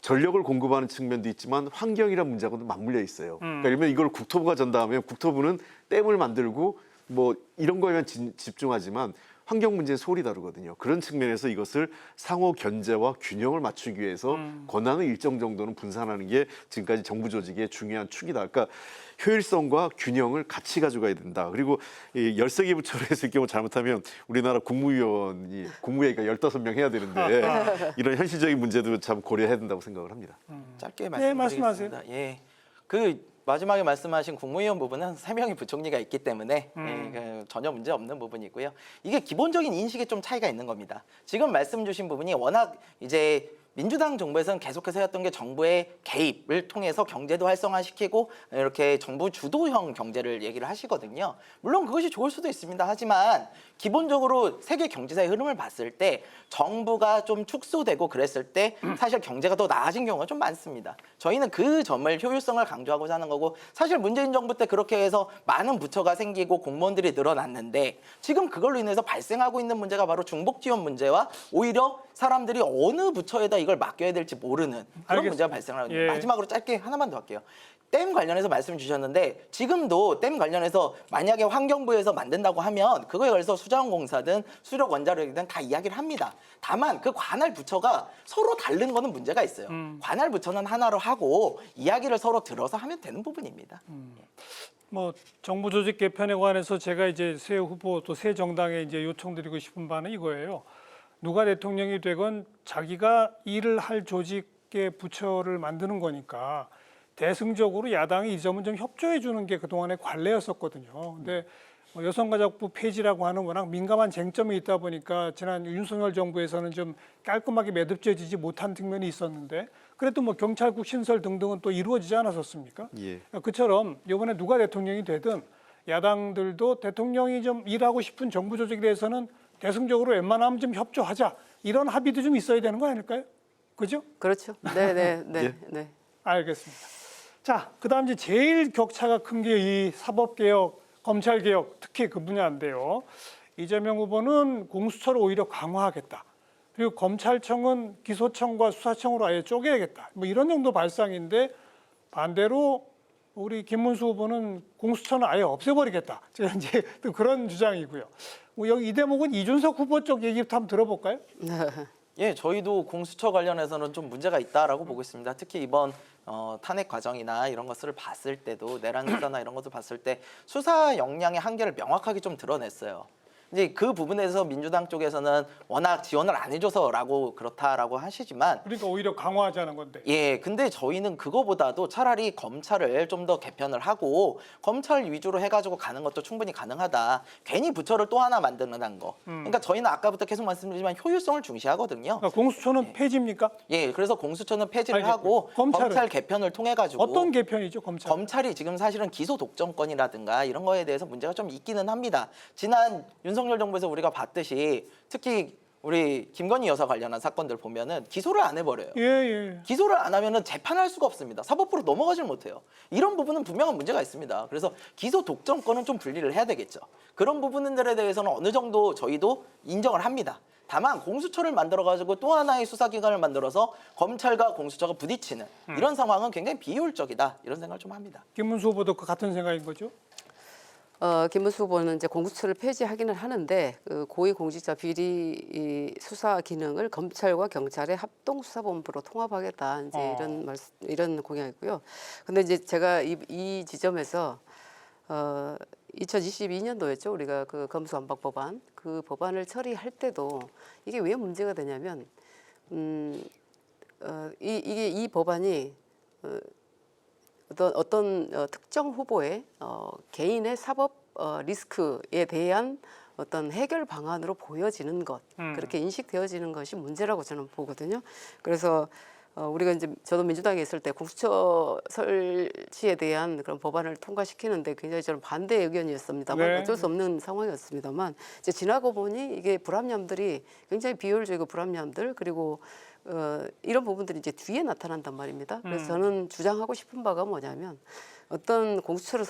전력을 공급하는 측면도 있지만 환경이란 문제하고도 맞물려 있어요. 그러니까 예를 들면 이걸 국토부가 전담하면 국토부는 댐을 만들고 뭐 이런 거에만 집중하지만 환경 문제는 소리 다르거든요. 그런 측면에서 이것을 상호 견제와 균형을 맞추기 위해서 권한을 일정 정도는 분산하는 게 지금까지 정부 조직의 중요한 축이다. 그러니까 효율성과 균형을 같이 가져가야 된다. 그리고 이 13개 부처로 했을 경우 잘못하면 우리나라 국무회의가 15명 해야 되는데 이런 현실적인 문제도 참 고려해야 된다고 생각을 합니다. 짧게 말씀드리겠습니다. 마지막에 말씀하신 국무위원 부분은 3명의 부총리가 있기 때문에 전혀 문제 없는 부분이고요. 이게 기본적인 인식에 좀 차이가 있는 겁니다. 지금 말씀 주신 부분이 워낙 이제 민주당 정부에서는 계속해서 해왔던 게 정부의 개입을 통해서 경제도 활성화시키고 이렇게 정부 주도형 경제를 얘기를 하시거든요. 물론 그것이 좋을 수도 있습니다. 하지만 기본적으로 세계 경제사의 흐름을 봤을 때 정부가 좀 축소되고 그랬을 때 사실 경제가 더 나아진 경우가 좀 많습니다. 저희는 그 점을 효율성을 강조하고자 하는 거고 사실 문재인 정부 때 그렇게 해서 많은 부처가 생기고 공무원들이 늘어났는데 지금 그걸로 인해서 발생하고 있는 문제가 바로 중복 지원 문제와 오히려 사람들이 어느 부처에다 이걸 맡겨야 될지 모르는 그런 문제가 발생하거든요. 마지막으로 짧게 하나만 더 할게요. 댐 관련해서 말씀 주셨는데 지금도 댐 관련해서 만약에 환경부에서 만든다고 하면 그거에 관해서 수자원공사든 수력 원자력이든 다 이야기를 합니다. 다만 그 관할 부처가 서로 다른 거는 문제가 있어요. 관할 부처는 하나로 하고 이야기를 서로 들어서 하면 되는 부분입니다. 뭐 정부 조직 개편에 관해서 제가 이제 새 후보 또 새 정당에 이제 요청드리고 싶은 바는 이거예요. 누가 대통령이 되건 자기가 일을 할 조직의 부처를 만드는 거니까 대승적으로 야당이 이 점은 좀 협조해 주는 게 그동안의 관례였었거든요. 근데 여성가족부 폐지라고 하는 워낙 민감한 쟁점이 있다 보니까 지난 윤석열 정부에서는 좀 깔끔하게 매듭져지지 못한 측면이 있었는데 그래도 뭐 경찰국 신설 등등은 또 이루어지지 않았었습니까? 예. 그처럼 이번에 누가 대통령이 되든 야당들도 대통령이 좀 일하고 싶은 정부 조직에 대해서는 대승적으로 웬만하면 좀 협조하자 이런 합의도 좀 있어야 되는 거 아닐까요? 그죠? 그렇죠. 네, 네, 네, 예. 네. 알겠습니다. 자, 그다음 이제 제일 격차가 큰 게 이 사법개혁, 검찰개혁 특히 그 분야인데요. 이재명 후보는 공수처를 오히려 강화하겠다. 그리고 검찰청은 기소청과 수사청으로 아예 쪼개야겠다. 뭐 이런 정도 발상인데 반대로 우리 김문수 후보는 공수처는 아예 없애버리겠다. 제가 이제 또 그런 주장이고요. 뭐 여기 이 대목은 이준석 후보 쪽 얘기부터 한번 들어볼까요? 예, 저희도 공수처 관련해서는 좀 문제가 있다라고 보고 있습니다. 특히 이번 탄핵 과정이나 이런 것을 봤을 때도 내란 수사나 이런 것을 봤을 때 수사 역량의 한계를 명확하게 좀 드러냈어요. 이제 그 부분에서 민주당 쪽에서는 워낙 지원을 안 해줘서라고 그렇다라고 하시지만 그러니까 오히려 강화하자는 건데. 예, 근데 저희는 그거보다도 차라리 검찰을 좀 더 개편을 하고 검찰 위주로 해가지고 가는 것도 충분히 가능하다. 괜히 부처를 또 하나 만드는 거. 그러니까 저희는 아까부터 계속 말씀드리지만 효율성을 중시하거든요. 그러니까 공수처는 폐지입니까? 예, 그래서 공수처는 폐지를 알겠고요. 하고 검찰은? 검찰 개편을 통해 가지고 어떤 개편이죠, 검찰? 검찰이 지금 사실은 기소 독점권이라든가 이런 거에 대해서 문제가 좀 있기는 합니다. 지난 윤석열 정부에서 우리가 봤듯이 특히 우리 김건희 여사 관련한 사건들 보면은 기소를 안 해버려요. 예, 예. 기소를 안 하면은 재판할 수가 없습니다. 사법부로 넘어가질 못해요. 이런 부분은 분명한 문제가 있습니다. 그래서 기소 독점권은 좀 분리를 해야 되겠죠. 그런 부분들에 대해서는 어느 정도 저희도 인정을 합니다. 다만 공수처를 만들어가지고 또 하나의 수사기관을 만들어서 검찰과 공수처가 부딪히는 이런 상황은 굉장히 비효율적이다. 이런 생각을 좀 합니다. 김문수 후보도 그 같은 생각인 거죠? 김문수 후보는 이제 공수처를 폐지하기는 하는데 그 고위공직자 비리 수사 기능을 검찰과 경찰의 합동수사본부로 통합하겠다 이제 이런 공약이고요. 근데 이제 제가 이 지점에서 2022년도였죠. 우리가 그 검수완박 법안 그 법안을 처리할 때도 이게 왜 문제가 되냐면 이 법안이 어떤 특정 후보의 개인의 사법 리스크에 대한 어떤 해결 방안으로 보여지는 것 그렇게 인식되어지는 것이 문제라고 저는 보거든요. 그래서 우리가 이제 저도 민주당에 있을 때 공수처 설치에 대한 그런 법안을 통과시키는데 굉장히 저는 반대 의견이었습니다만 네. 어쩔 수 없는 상황이었습니다만 이제 지나고 보니 이게 불합리함들이 굉장히 비효율적이고 불합리함들 그리고 이런 부분들이 이제 뒤에 나타난단 말입니다. 그래서 저는 주장하고 싶은 바가 뭐냐면 어떤 공수처를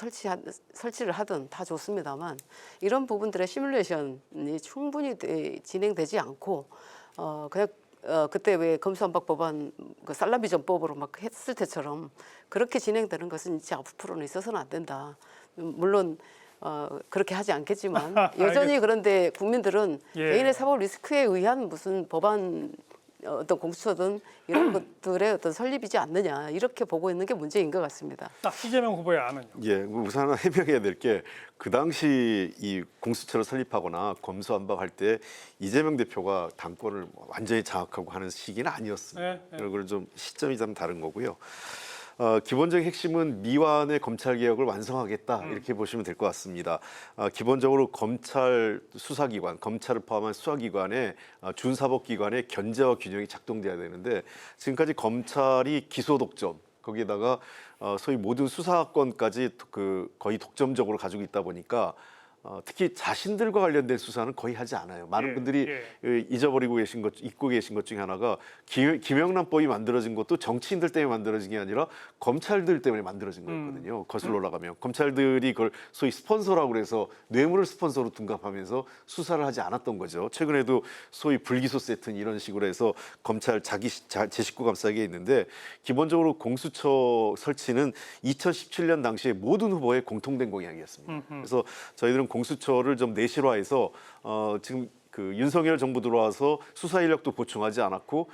설치를 하든 다 좋습니다만 이런 부분들의 시뮬레이션이 충분히 진행되지 않고 그냥 그때 왜 검수완박 법안 그 살라미 전법으로 막 했을 때처럼 그렇게 진행되는 것은 이제 앞으로는 있어서는 안 된다. 물론 그렇게 하지 않겠지만 여전히 그런데 국민들은 예. 개인의 사법 리스크에 의한 무슨 법안 어떤 공수처든 이런 것들의 어떤 설립이지 않느냐 이렇게 보고 있는 게 문제인 것 같습니다. 이재명 후보의 안은요? 예, 우선 하나 해명해야 될 게 그 당시 이 공수처를 설립하거나 검수완박할 때 이재명 대표가 당권을 완전히 장악하고 하는 시기는 아니었습니다. 네, 네. 그걸 좀 시점이 좀 다른 거고요. 기본적인 핵심은 미완의 검찰 개혁을 완성하겠다 이렇게 보시면 될 것 같습니다. 기본적으로 검찰 수사기관, 검찰을 포함한 수사기관의 준사법기관의 견제와 균형이 작동돼야 되는데 지금까지 검찰이 기소 독점 거기에다가 소위 모든 수사권까지 그 거의 독점적으로 가지고 있다 보니까 특히 자신들과 관련된 수사는 거의 하지 않아요. 많은 분들이 잊어버리고 계신 것, 잊고 계신 것 중에 하나가 김영란법이 만들어진 것도 정치인들 때문에 만들어진 게 아니라 검찰들 때문에 만들어진 거였거든요. 거슬러 올라가면 검찰들이 그걸 소위 스폰서라고 그래서 뇌물을 스폰서로 둔갑하면서 수사를 하지 않았던 거죠. 최근에도 소위 불기소 세트 이런 식으로 해서 검찰 제 식구 감싸기에 있는데 기본적으로 공수처 설치는 2017년 당시에 모든 후보의 공통된 공약이었습니다. 그래서 저희들은 공수처를 좀 내실화해서 지금 그 윤석열 정부 들어와서 수사 인력도 보충하지 않았고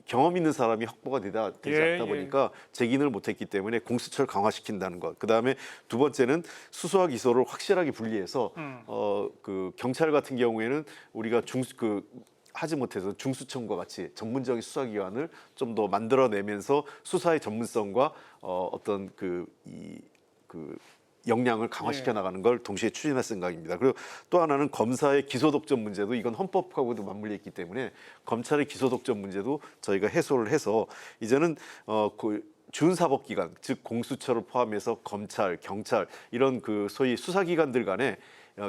경험 있는 사람이 확보가 되지 않다 보니까 재기능을 못했기 때문에 공수처를 강화시킨다는 것. 그 다음에 두 번째는 수사와 기소를 확실하게 분리해서 그 경찰 같은 경우에는 우리가 하지 못해서 중수청과 같이 전문적인 수사기관을 좀 더 만들어내면서 수사의 전문성과 어떤 그 역량을 강화시켜 나가는 걸 동시에 추진할 생각입니다. 그리고 또 하나는 검사의 기소 독점 문제도 이건 헌법하고도 맞물려 있기 때문에 검찰의 기소 독점 문제도 저희가 해소를 해서 이제는 준사법기관, 즉 공수처를 포함해서 검찰, 경찰 이런 그 소위 수사기관들 간에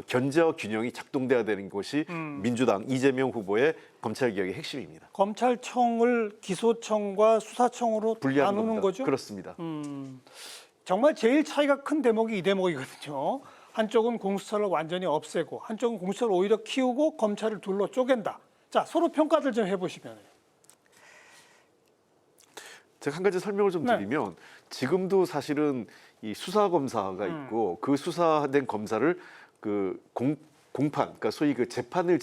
견제와 균형이 작동돼야 되는 것이 민주당 이재명 후보의 검찰개혁의 핵심입니다. 검찰청을 기소청과 수사청으로 분리하는 나누는 겁니다. 거죠? 그렇습니다. 정말 제일 차이가 큰 대목이 이 대목이거든요. 한쪽은 공수처를 완전히 없애고 한쪽은 공수처를 오히려 키우고 검찰을 둘로 쪼갠다. 자, 서로 평가들 좀 해보시면. 제가 한 가지 설명을 좀 드리면 지금도 사실은 이 수사검사가 있고 그 수사된 검사를 그 공판, 그러니까 소위 그 재판을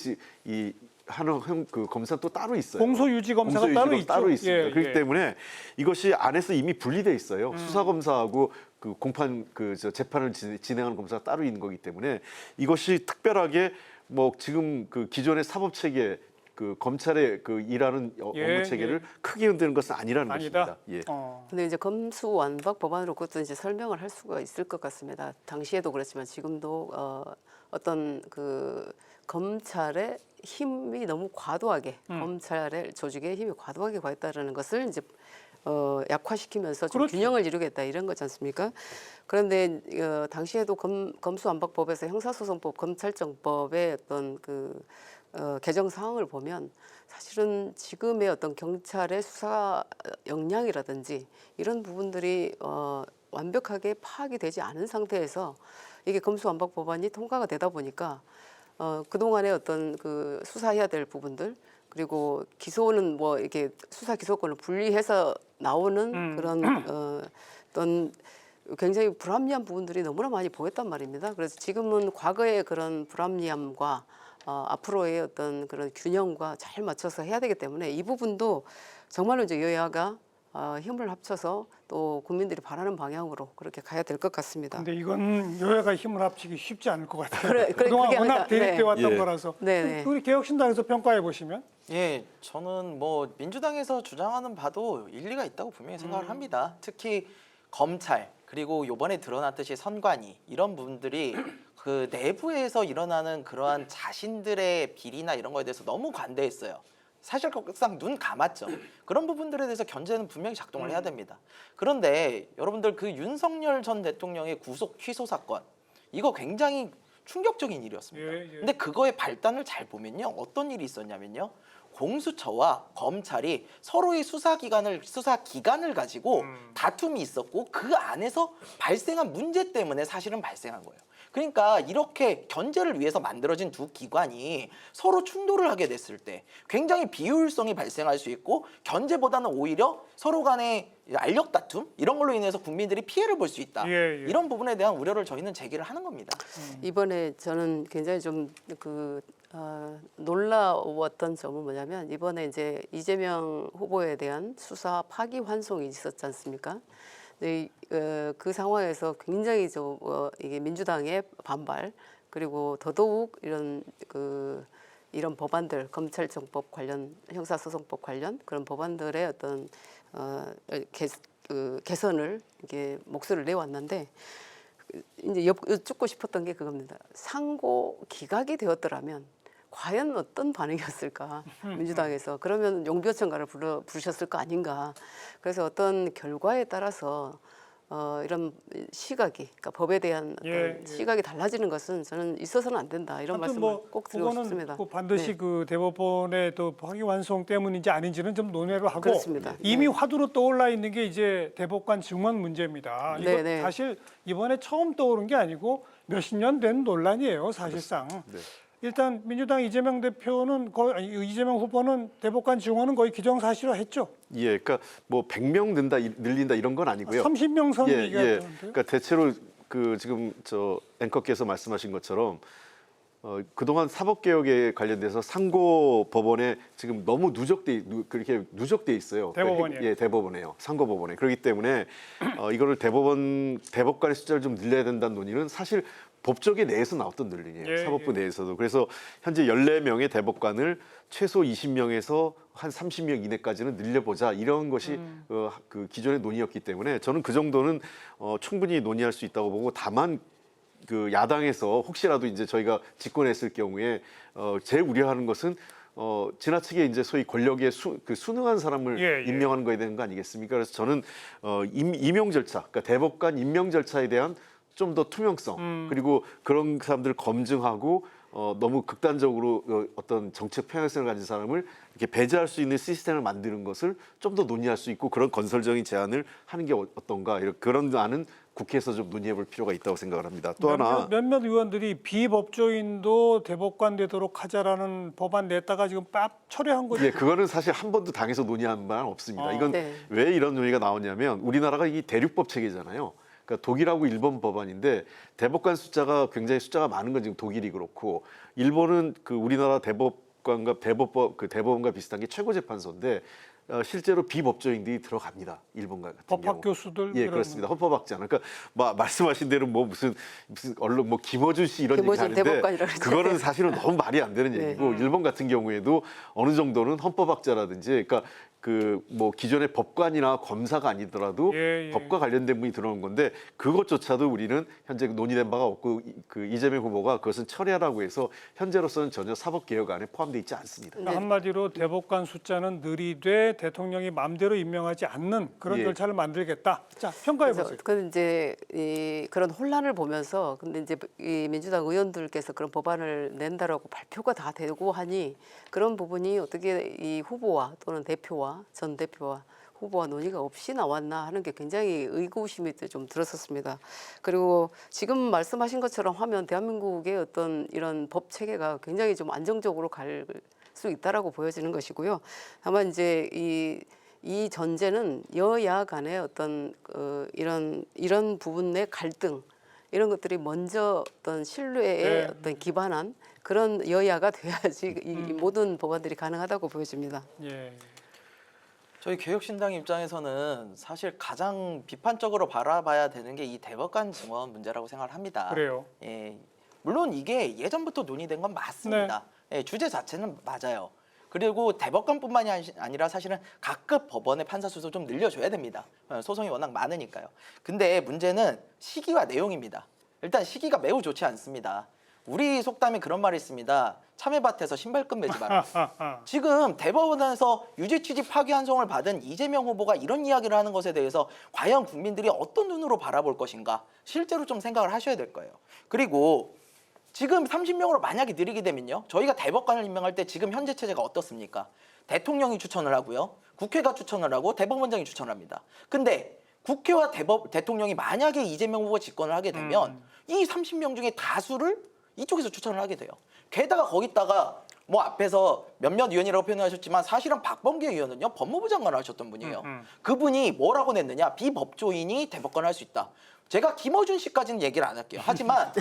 하는 그 검사 또 따로 있어요. 공소유지검사가 따로 있죠. 따로 있습니다. 예, 그렇기 예. 때문에 이것이 안에서 이미 분리돼 있어요. 수사검사하고 그 공판 재판을 진행하는 검사가 따로 있는 거기 때문에 이것이 특별하게 뭐 지금 그 기존의 사법 체계 그 검찰의 그 일하는 업무 체계를 크게 흔드는 것은 아니라는 아니다. 것입니다. 예. 근데 이제 검수완박 법안으로 그것도 이제 설명을 할 수가 있을 것 같습니다. 당시에도 그렇지만 지금도 어떤 그 검찰의 힘이 너무 과도하게 검찰의 조직의 힘이 과도하게 과했다라는 것을 이제 약화시키면서 좀 그렇죠. 균형을 이루겠다 이런 거지 않습니까? 그런데 당시에도 검수완박법에서 형사소송법, 검찰청법의 어떤 개정 사항을 보면 사실은 지금의 어떤 경찰의 수사 역량이라든지 이런 부분들이 완벽하게 파악이 되지 않은 상태에서 이게 검수완박 법안이 통과가 되다 보니까 그동안의 어떤 그 수사해야 될 부분들 그리고 기소는 뭐 이렇게 수사 기소권을 분리해서 나오는 그런 어떤 굉장히 불합리한 부분들이 너무나 많이 보였단 말입니다. 그래서 지금은 과거의 그런 불합리함과 앞으로의 어떤 그런 균형과 잘 맞춰서 해야 되기 때문에 이 부분도 정말로 이제 여야가 힘을 합쳐서 또 국민들이 바라는 방향으로 그렇게 가야 될 것 같습니다. 근데 이건 여야가 힘을 합치기 쉽지 않을 것 같아요. 그게 그동안 아니라, 워낙 대립돼 왔던 예. 거라서. 네네. 우리 개혁신당에서 평가해 보시면 예, 저는 뭐 민주당에서 주장하는 바도 일리가 있다고 분명히 생각을 합니다. 특히 검찰 그리고 요번에 드러났듯이 선관위 이런 부분들이 그 내부에서 일어나는 그러한 자신들의 비리나 이런 거에 대해서 너무 관대했어요. 사실상 눈 감았죠. 그런 부분들에 대해서 견제는 분명히 작동을 해야 됩니다. 그런데 여러분들 그 윤석열 전 대통령의 구속 취소 사건 이거 굉장히 충격적인 일이었습니다. 예, 예. 근데 그거의 발단을 잘 보면요. 어떤 일이 있었냐면요. 공수처와 검찰이 서로의 수사 기관을 가지고 다툼이 있었고 그 안에서 발생한 문제 때문에 사실은 발생한 거예요. 그러니까 이렇게 견제를 위해서 만들어진 두 기관이 서로 충돌을 하게 됐을 때 굉장히 비효율성이 발생할 수 있고 견제보다는 오히려 서로 간의 알력 다툼 이런 걸로 인해서 국민들이 피해를 볼 수 있다. 예, 예. 이런 부분에 대한 우려를 저희는 제기를 하는 겁니다. 이번에 저는 굉장히 좀 놀라웠던 점은 뭐냐면 이번에 이제 이재명 후보에 대한 수사 파기환송이 있었지 않습니까? 네, 그 상황에서 굉장히 이게 민주당의 반발 그리고 더더욱 이런 법안들 검찰청법 관련 형사소송법 관련 그런 법안들의 어떤 개선을 이게 목소리를 내왔는데 이제 여쭙고 싶었던 게 그겁니다. 상고 기각이 되었더라면 과연 어떤 반응이었을까 민주당에서 그러면 용비어천가를 부르셨을 거 아닌가. 그래서 어떤 결과에 따라서 이런 시각이 그러니까 법에 대한 어떤 시각이 달라지는 것은 저는 있어서는 안 된다 이런 말씀을 꼭 드리고 싶습니다. 반드시 네. 그 대법원의 또 파기환송 때문인지 아닌지는 좀 논의를 하고 그렇습니다. 이미 네. 화두로 떠올라 있는 게 이제 대법관 증원 문제입니다. 이거 네. 사실 이번에 처음 떠오른 게 아니고 몇십 년 된 논란이에요, 사실상. 네. 일단 민주당 이재명 후보는 대법관 증원은 거의 기정사실화했죠. 예, 그러니까 뭐 100명 늘린다 이런 건 아니고요. 30명 선 예, 얘기하던데요. 그러니까 대체로 그 지금 앵커께서 말씀하신 것처럼 그동안 사법개혁에 관련돼서 상고법원에 지금 너무 그렇게 누적돼 있어요. 대법원이요. 예, 대법원에요. 상고법원에. 그렇기 때문에 이거를 대법관의 숫자를 좀 늘려야 된다는 논의는 사실 법조계 내에서 나왔던 논리예요. 예, 사법부 예. 내에서도. 그래서 현재 14명의 대법관을 최소 20명에서 한 30명 이내까지는 늘려보자 이런 것이 그 기존의 논의였기 때문에 저는 그 정도는 충분히 논의할 수 있다고 보고 다만 그 야당에서 혹시라도 이제 저희가 집권했을 경우에 제일 우려하는 것은 지나치게 이제 소위 권력에 순응한 사람을 예, 예. 임명하는 거에 되는 거 아니겠습니까? 그래서 저는 임용 절차, 그러니까 대법관 임명 절차에 대한 좀 더 투명성 그리고 그런 사람들을 검증하고 너무 극단적으로 어떤 정책 편향성을 가진 사람을 이렇게 배제할 수 있는 시스템을 만드는 것을 좀 더 논의할 수 있고 그런 건설적인 제안을 하는 게 어떤가 그런 안은 국회에서 좀 논의해볼 필요가 있다고 생각을 합니다. 또 하나 몇몇 의원들이 비법조인도 대법관 되도록 하자라는 법안 냈다가 지금 빡 철회한 거죠. 예, 그거는 사실 한 번도 당에서 논의한 바는 없습니다. 이건 네. 왜 이런 논의가 나오냐면 우리나라가 이 대륙법 체계잖아요. 그러니까 독일하고 일본 법안인데 대법관 숫자가 굉장히 숫자가 많은 건 지금 독일이 그렇고 일본은 그 우리나라 대법관과 대법원과 비슷한 게 최고재판소인데 실제로 비법조인들이 들어갑니다. 일본 같은 경우. 법학 교수들 예, 그렇습니다. 헌법학자는 그러니까 말씀하신 대로 뭐 무슨 언론 뭐 김어준 씨 이런 얘기 김어준 하는데 대법관이라고 그러죠. 그거는 사실은 너무 말이 안 되는 네. 얘기고 일본 같은 경우에도 어느 정도는 헌법학자라든지 그러니까 그 뭐 기존의 법관이나 검사가 아니더라도 예, 예. 법과 관련된 분이 들어오는 건데 그것조차도 우리는 현재 논의된 바가 없고 그 이재명 후보가 그것은 철회하라고 해서 현재로서는 전혀 사법개혁안에 포함되어 있지 않습니다. 그러니까 한마디로 대법관 숫자는 느리되 대통령이 마음대로 임명하지 않는 그런 예. 절차를 만들겠다. 자, 평가해 보세요. 그 이제 그런 혼란을 보면서 근데 이제 이 민주당 의원들께서 그런 법안을 낸다라고 발표가 다 되고 하니 그런 부분이 어떻게 이 후보와 또는 대표와 전 대표와 후보와 논의가 없이 나왔나 하는 게 굉장히 의구심이 좀 들었었습니다. 그리고 지금 말씀하신 것처럼 하면 대한민국의 어떤 이런 법 체계가 굉장히 좀 안정적으로 갈 수 있다라고 보여지는 것이고요. 다만 이제 이 전제는 여야 간의 어떤 이런 부분의 갈등 이런 것들이 먼저 어떤 신뢰에 네. 어떤 기반한 그런 여야가 돼야지 이 모든 법안들이 가능하다고 보여집니다. 예. 저희 개혁신당 입장에서는 사실 가장 비판적으로 바라봐야 되는 게 이 대법관 증원 문제라고 생각을 합니다. 그래요. 예, 물론 이게 예전부터 논의된 건 맞습니다. 예, 주제 자체는 맞아요. 그리고 대법관뿐만이 아니라 사실은 각급 법원의 판사 수도 좀 늘려줘야 됩니다. 소송이 워낙 많으니까요. 근데 문제는 시기와 내용입니다. 일단 시기가 매우 좋지 않습니다. 우리 속담에 그런 말이 있습니다. 참외밭에서 신발끈 매지 마라. 지금 대법원에서 유죄 취지 파기환송을 받은 이재명 후보가 이런 이야기를 하는 것에 대해서 과연 국민들이 어떤 눈으로 바라볼 것인가 실제로 좀 생각을 하셔야 될 거예요. 그리고 지금 30명으로 만약에 늘리게 되면요. 저희가 대법관을 임명할 때 지금 현재 체제가 어떻습니까? 대통령이 추천을 하고요. 국회가 추천을 하고 대법원장이 추천을 합니다. 근데 국회와 대통령이 만약에 이재명 후보가 집권을 하게 되면 이 30명 중에 다수를 이쪽에서 추천을 하게 돼요. 게다가 거기다가 뭐 앞에서 몇몇 의원이라고 표현하셨지만 사실은 박범계 의원은요. 법무부 장관을 하셨던 분이에요. 그분이 뭐라고 냈느냐. 비법조인이 대법관을 할 수 있다. 제가 김어준 씨까지는 얘기를 안 할게요. 하지만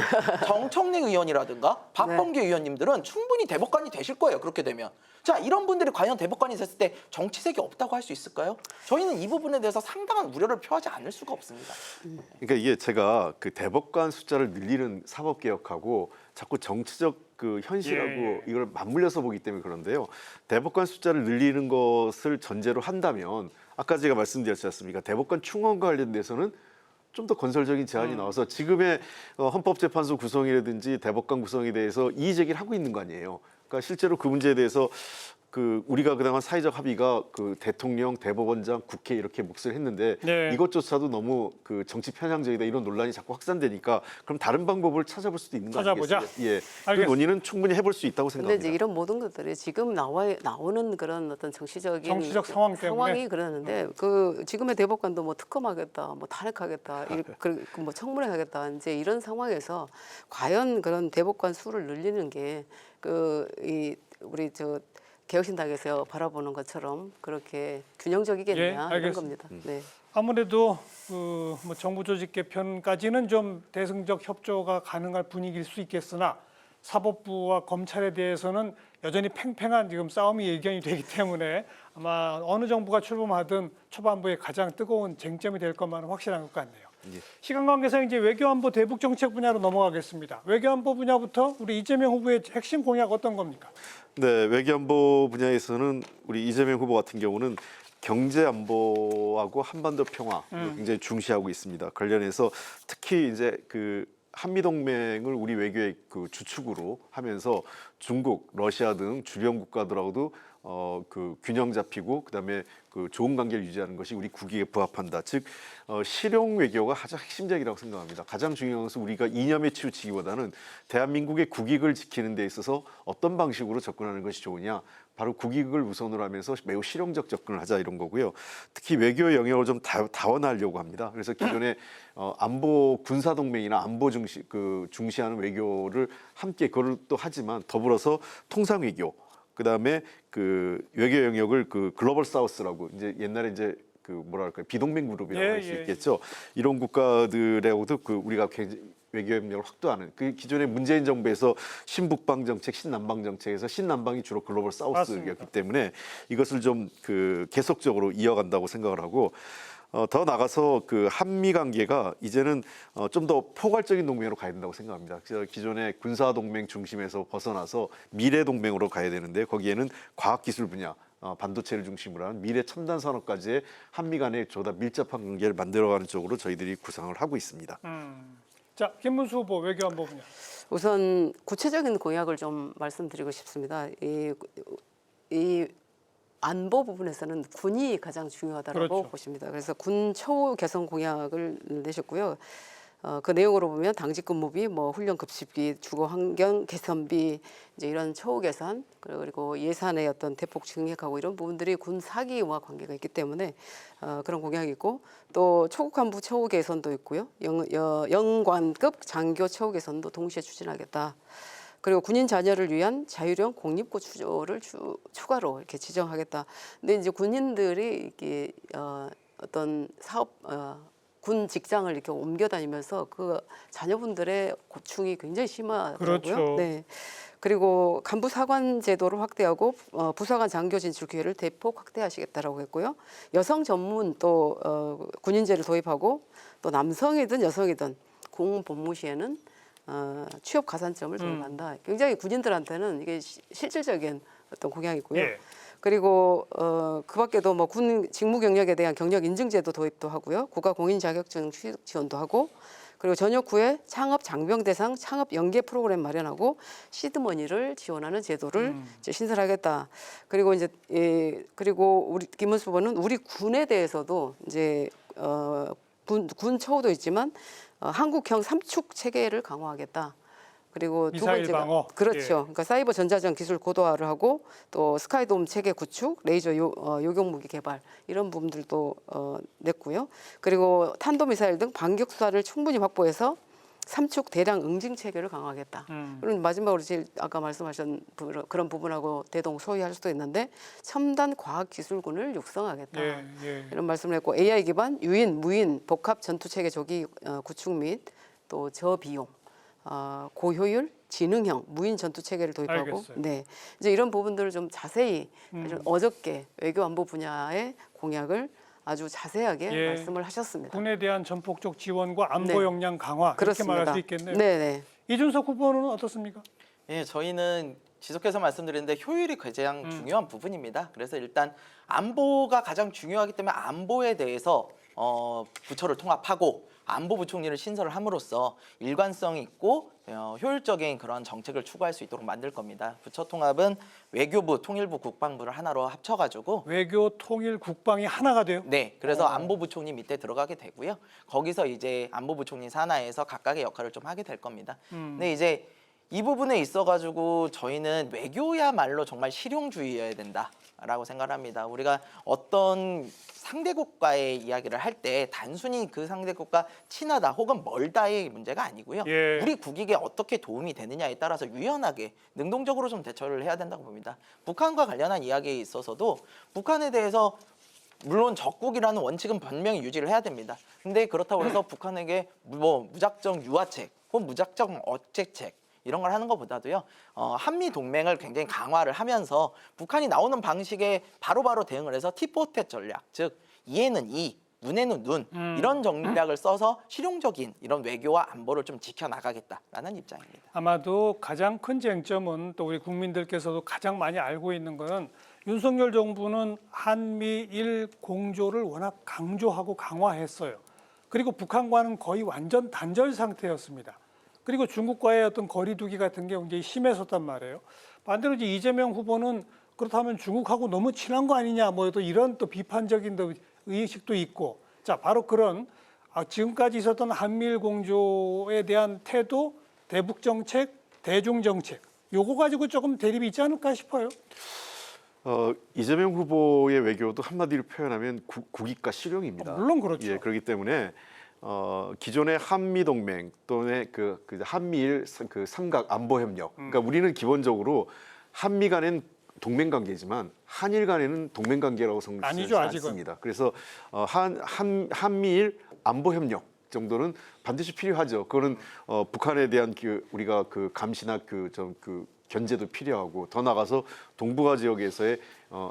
정청래 의원이라든가 박범계 의원님들은 충분히 대법관이 되실 거예요. 그렇게 되면. 자, 이런 분들이 과연 대법관이 됐을 때 정치색이 없다고 할 수 있을까요? 저희는 이 부분에 대해서 상당한 우려를 표하지 않을 수가 없습니다. 그러니까 이게 제가 그 대법관 숫자를 늘리는 사법개혁하고 자꾸 정치적 그 현실하고 이걸 맞물려서 보기 때문에 그런데요. 대법관 숫자를 늘리는 것을 전제로 한다면 아까 제가 말씀드렸지 않습니까? 대법관 충원과 관련돼서는 좀 더 건설적인 제안이 나와서 지금의 헌법재판소 구성이라든지 대법관 구성에 대해서 이의 제기를 하고 있는 거 아니에요. 그러니까 실제로 그 문제에 대해서 그 우리가 그동안 사회적 합의가 그 대통령, 대법원장, 국회 이렇게 몫을 했는데 네. 이것조차도 너무 그 정치 편향적이다 이런 논란이 자꾸 확산되니까 그럼 다른 방법을 찾아볼 수도 있는 거 찾아보자. 아니겠어요? 예, 그 알겠습니다. 논의는 충분히 해볼 수 있다고 근데 생각합니다. 이제 이런 모든 것들이 지금 나오는 그런 어떤 정치적 상황 때문에. 상황이 그러는데 그 지금의 대법관도 뭐 특검하겠다, 뭐 탄핵하겠다, 뭐 청문회하겠다 이제 이런 상황에서 과연 그런 대법관 수를 늘리는 게 우리 개혁신당에서 바라보는 것처럼 그렇게 균형적이겠냐 예, 이런 알겠습니다. 겁니다. 네. 아무래도 뭐 정부 조직 개편까지는 좀 대승적 협조가 가능할 분위기일 수 있겠으나 사법부와 검찰에 대해서는 여전히 팽팽한 지금 싸움이 예견이 되기 때문에 아마 어느 정부가 출범하든 초반부에 가장 뜨거운 쟁점이 될 것만은 확실한 것 같네요. 예. 시간 관계상 이제 외교안보 대북 정책 분야로 넘어가겠습니다. 외교안보 분야부터 우리 이재명 후보의 핵심 공약 어떤 겁니까? 네, 외교안보 분야에서는 우리 이재명 후보 같은 경우는 경제 안보하고 한반도 평화 굉장히 중시하고 있습니다. 관련해서 특히 이제 그 한미 동맹을 우리 외교의 그 주축으로 하면서 중국, 러시아 등 주변 국가들하고도 그 균형 잡히고 그다음에 그 좋은 관계를 유지하는 것이 우리 국익에 부합한다. 즉 실용 외교가 가장 핵심적이라고 생각합니다. 가장 중요한 것은 우리가 이념에 치우치기보다는 대한민국의 국익을 지키는 데 있어서 어떤 방식으로 접근하는 것이 좋으냐. 바로 국익을 우선으로 하면서 매우 실용적 접근을 하자 이런 거고요. 특히 외교 영역을 좀 다원하려고 합니다. 그래서 기존에 안보 군사 동맹이나 안보 중시하는 외교를 함께 그걸 또 하지만 더불어서 통상 외교 그다음에 그 외교 영역을 그 글로벌 사우스라고 이제 옛날에 이제 그 뭐랄까요 비동맹 그룹이라고 할 수 있겠죠. 이런 국가들하고도 그 우리가 외교 협력을 확대하는 그 기존의 문재인 정부에서 신북방 정책, 신남방 정책에서 신남방이 주로 글로벌 사우스였기 때문에 이것을 좀 그 계속적으로 이어간다고 생각을 하고 더 나가서 그 한미 관계가 이제는 좀 더 포괄적인 동맹으로 가야 된다고 생각합니다. 그래서 기존의 군사 동맹 중심에서 벗어나서 미래 동맹으로 가야 되는데 거기에는 과학기술 분야 반도체를 중심으로 한 미래 첨단 산업까지의 한미 간의 보다 밀접한 관계를 만들어가는 쪽으로 저희들이 구상을 하고 있습니다. 자, 김문수 후보 외교안보 분야. 우선 구체적인 공약을 좀 말씀드리고 싶습니다. 이 안보 부분에서는 군이 가장 중요하다고 그렇죠. 보십니다. 그래서 군 처우 개선 공약을 내셨고요. 그 내용으로 보면 당직 근무비, 뭐 훈련 급식비, 주거 환경 개선비, 이제 이런 처우 개선 그리고 예산의 어떤 대폭 증액하고 이런 부분들이 군 사기와 관계가 있기 때문에 그런 공약이 있고 또 초급 간부 처우 개선도 있고요. 영관급 장교 처우 개선도 동시에 추진하겠다. 그리고 군인 자녀를 위한 자율형 공립고 추조를 추가로 이렇게 지정하겠다. 근데 이제 군인들이 이게 어떤 사업 군 직장을 이렇게 옮겨 다니면서 그 자녀분들의 고충이 굉장히 심하더라고요. 그렇죠. 네. 그리고 간부 사관 제도를 확대하고 부사관 장교 진출 기회를 대폭 확대하시겠다라고 했고요. 여성 전문 또 군인제를 도입하고 또 남성이든 여성이든 공복무 시에는 취업 가산점을 도입한다. 굉장히 군인들한테는 이게 실질적인 어떤 공약이고요. 예. 그리고 그밖에도 뭐 군 직무 경력에 대한 경력 인증제도 도입도 하고요. 국가 공인 자격증 취득 지원도 하고 그리고 전역 후에 창업 장병 대상 창업 연계 프로그램 마련하고 시드머니를 지원하는 제도를 이제 신설하겠다. 그리고 이제 그리고 우리 김문수 후보는 우리 군에 대해서도 이제 군 처우도 있지만 한국형 삼축 체계를 강화하겠다. 그리고 두 미사일 번째가 방어. 그렇죠. 예. 그러니까 사이버 전자전 기술 고도화를 하고 또 스카이돔 체계 구축, 레이저 요격 무기 개발 이런 부분들도 냈고요. 그리고 탄도미사일 등 반격 수사를 충분히 확보해서 삼축 대량 응징 체계를 강화하겠다. 그럼 마지막으로 제일 아까 말씀하신 그런 부분하고 대동소이할 수도 있는데 첨단 과학기술군을 육성하겠다. 이런 말씀을 했고 AI 기반 유인, 무인, 복합 전투 체계 조기 구축 및 또 저비용, 고효율, 지능형 무인 전투 체계를 도입하고, 알겠어요. 네, 이제 이런 부분들을 좀 자세히 좀 어저께 외교안보 분야의 공약을 아주 자세하게 말씀을 하셨습니다. 군에 대한 전폭적 지원과 안보 네. 역량 강화 그렇습니다. 이렇게 말할 수 있겠네요. 네네. 이준석 후보는 어떻습니까? 예, 저희는 지속해서 말씀드리는데 효율이 가장 중요한 부분입니다. 그래서 일단 안보가 가장 중요하기 때문에 안보에 대해서 부처를 통합하고 안보부총리를 신설을 함으로써 일관성 있고 효율적인 그런 정책을 추구할 수 있도록 만들 겁니다. 부처 통합은 외교부, 통일부, 국방부를 하나로 합쳐가지고 외교, 통일, 국방이 하나가 돼요? 네, 그래서 안보부총리 밑에 들어가게 되고요. 거기서 이제 안보부총리 산하에서 각각의 역할을 좀 하게 될 겁니다. 근데 이제 이 부분에 있어가지고 저희는 외교야말로 정말 실용주의여야 된다라고 생각합니다. 우리가 어떤 상대국과의 이야기를 할 때 단순히 그 상대국과 친하다 혹은 멀다의 문제가 아니고요. 예. 우리 국익에 어떻게 도움이 되느냐에 따라서 유연하게 능동적으로 좀 대처를 해야 된다고 봅니다. 북한과 관련한 이야기에 있어서도 북한에 대해서 물론 적국이라는 원칙은 분명히 유지를 해야 됩니다. 근데 그렇다고 해서 북한에게 뭐 무작정 유화책 혹은 무작정 억제책 이런 걸 하는 것보다도요. 한미 동맹을 굉장히 강화를 하면서 북한이 나오는 방식에 바로바로 대응을 해서 티포텟 전략, 즉 이에는 이, 눈에는 눈 이런 전략을 써서 실용적인 이런 외교와 안보를 좀 지켜나가겠다라는 입장입니다. 아마도 가장 큰 쟁점은 또 우리 국민들께서도 가장 많이 알고 있는 것은 윤석열 정부는 한미일 공조를 워낙 강조하고 강화했어요. 그리고 북한과는 거의 완전 단절 상태였습니다. 그리고 중국과의 어떤 거리두기 같은 게 굉장히 심했었단 말이에요. 반대로 이제 이재명 후보는 그렇다면 중국하고 너무 친한 거 아니냐, 뭐 또 이런 또 비판적인 또 의식도 있고, 자 바로 그런 지금까지 있었던 한미일 공조에 대한 태도, 대북 정책, 대중 정책, 요거 가지고 조금 대립이 있지 않을까 싶어요. 이재명 후보의 외교도 한마디로 표현하면 국익과 실용입니다. 물론 그렇죠. 예, 그렇기 때문에 기존의 한미 동맹 또는 그 한미일 그 삼각 안보 협력. 그러니까 우리는 기본적으로 한미 간엔 동맹 관계지만 한일 간에는 동맹 관계라고 아니죠, 성립하지 아직은. 않습니다. 그래서 한미일 안보 협력 정도는 반드시 필요하죠. 그거는 북한에 대한 우리가 그 감시나 그 견제도 필요하고, 더 나가서 동북아 지역에서의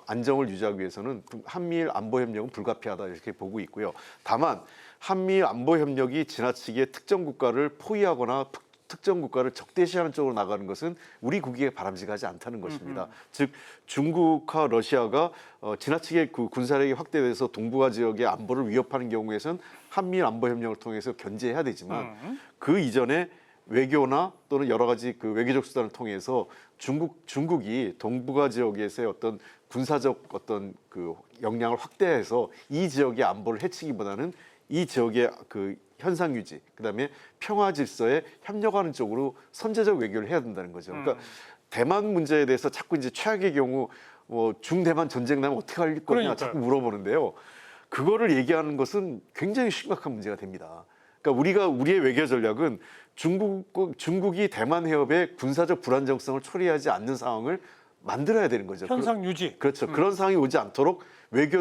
안정을 유지하기 위해서는 한미일 안보 협력은 불가피하다 이렇게 보고 있고요. 다만 한미일 안보 협력이 지나치게 특정 국가를 포위하거나 특정 국가를 적대시하는 쪽으로 나가는 것은 우리 국익에 바람직하지 않다는 것입니다. 즉 중국과 러시아가 지나치게 그 군사력이 확대돼서 동북아 지역의 안보를 위협하는 경우에선 한미일 안보 협력을 통해서 견제해야 되지만 그 이전에 외교나 또는 여러 가지 그 외교적 수단을 통해서 중국이 동북아 지역에서의 어떤 군사적 어떤 그 역량을 확대해서 이 지역의 안보를 해치기보다는 이 지역의 그 현상 유지, 그다음에 평화 질서에 협력하는 쪽으로 선제적 외교를 해야 된다는 거죠. 그러니까 대만 문제에 대해서 자꾸 이제 최악의 경우 중대만 전쟁 나면 어떻게 할 거냐 그러니까요. 자꾸 물어보는데요. 그거를 얘기하는 것은 굉장히 심각한 문제가 됩니다. 그러니까 우리의 외교 전략은 중국이 대만 해협의 군사적 불안정성을 초래하지 않는 상황을 만들어야 되는 거죠. 현상 유지. 그렇죠. 그런 상황이 오지 않도록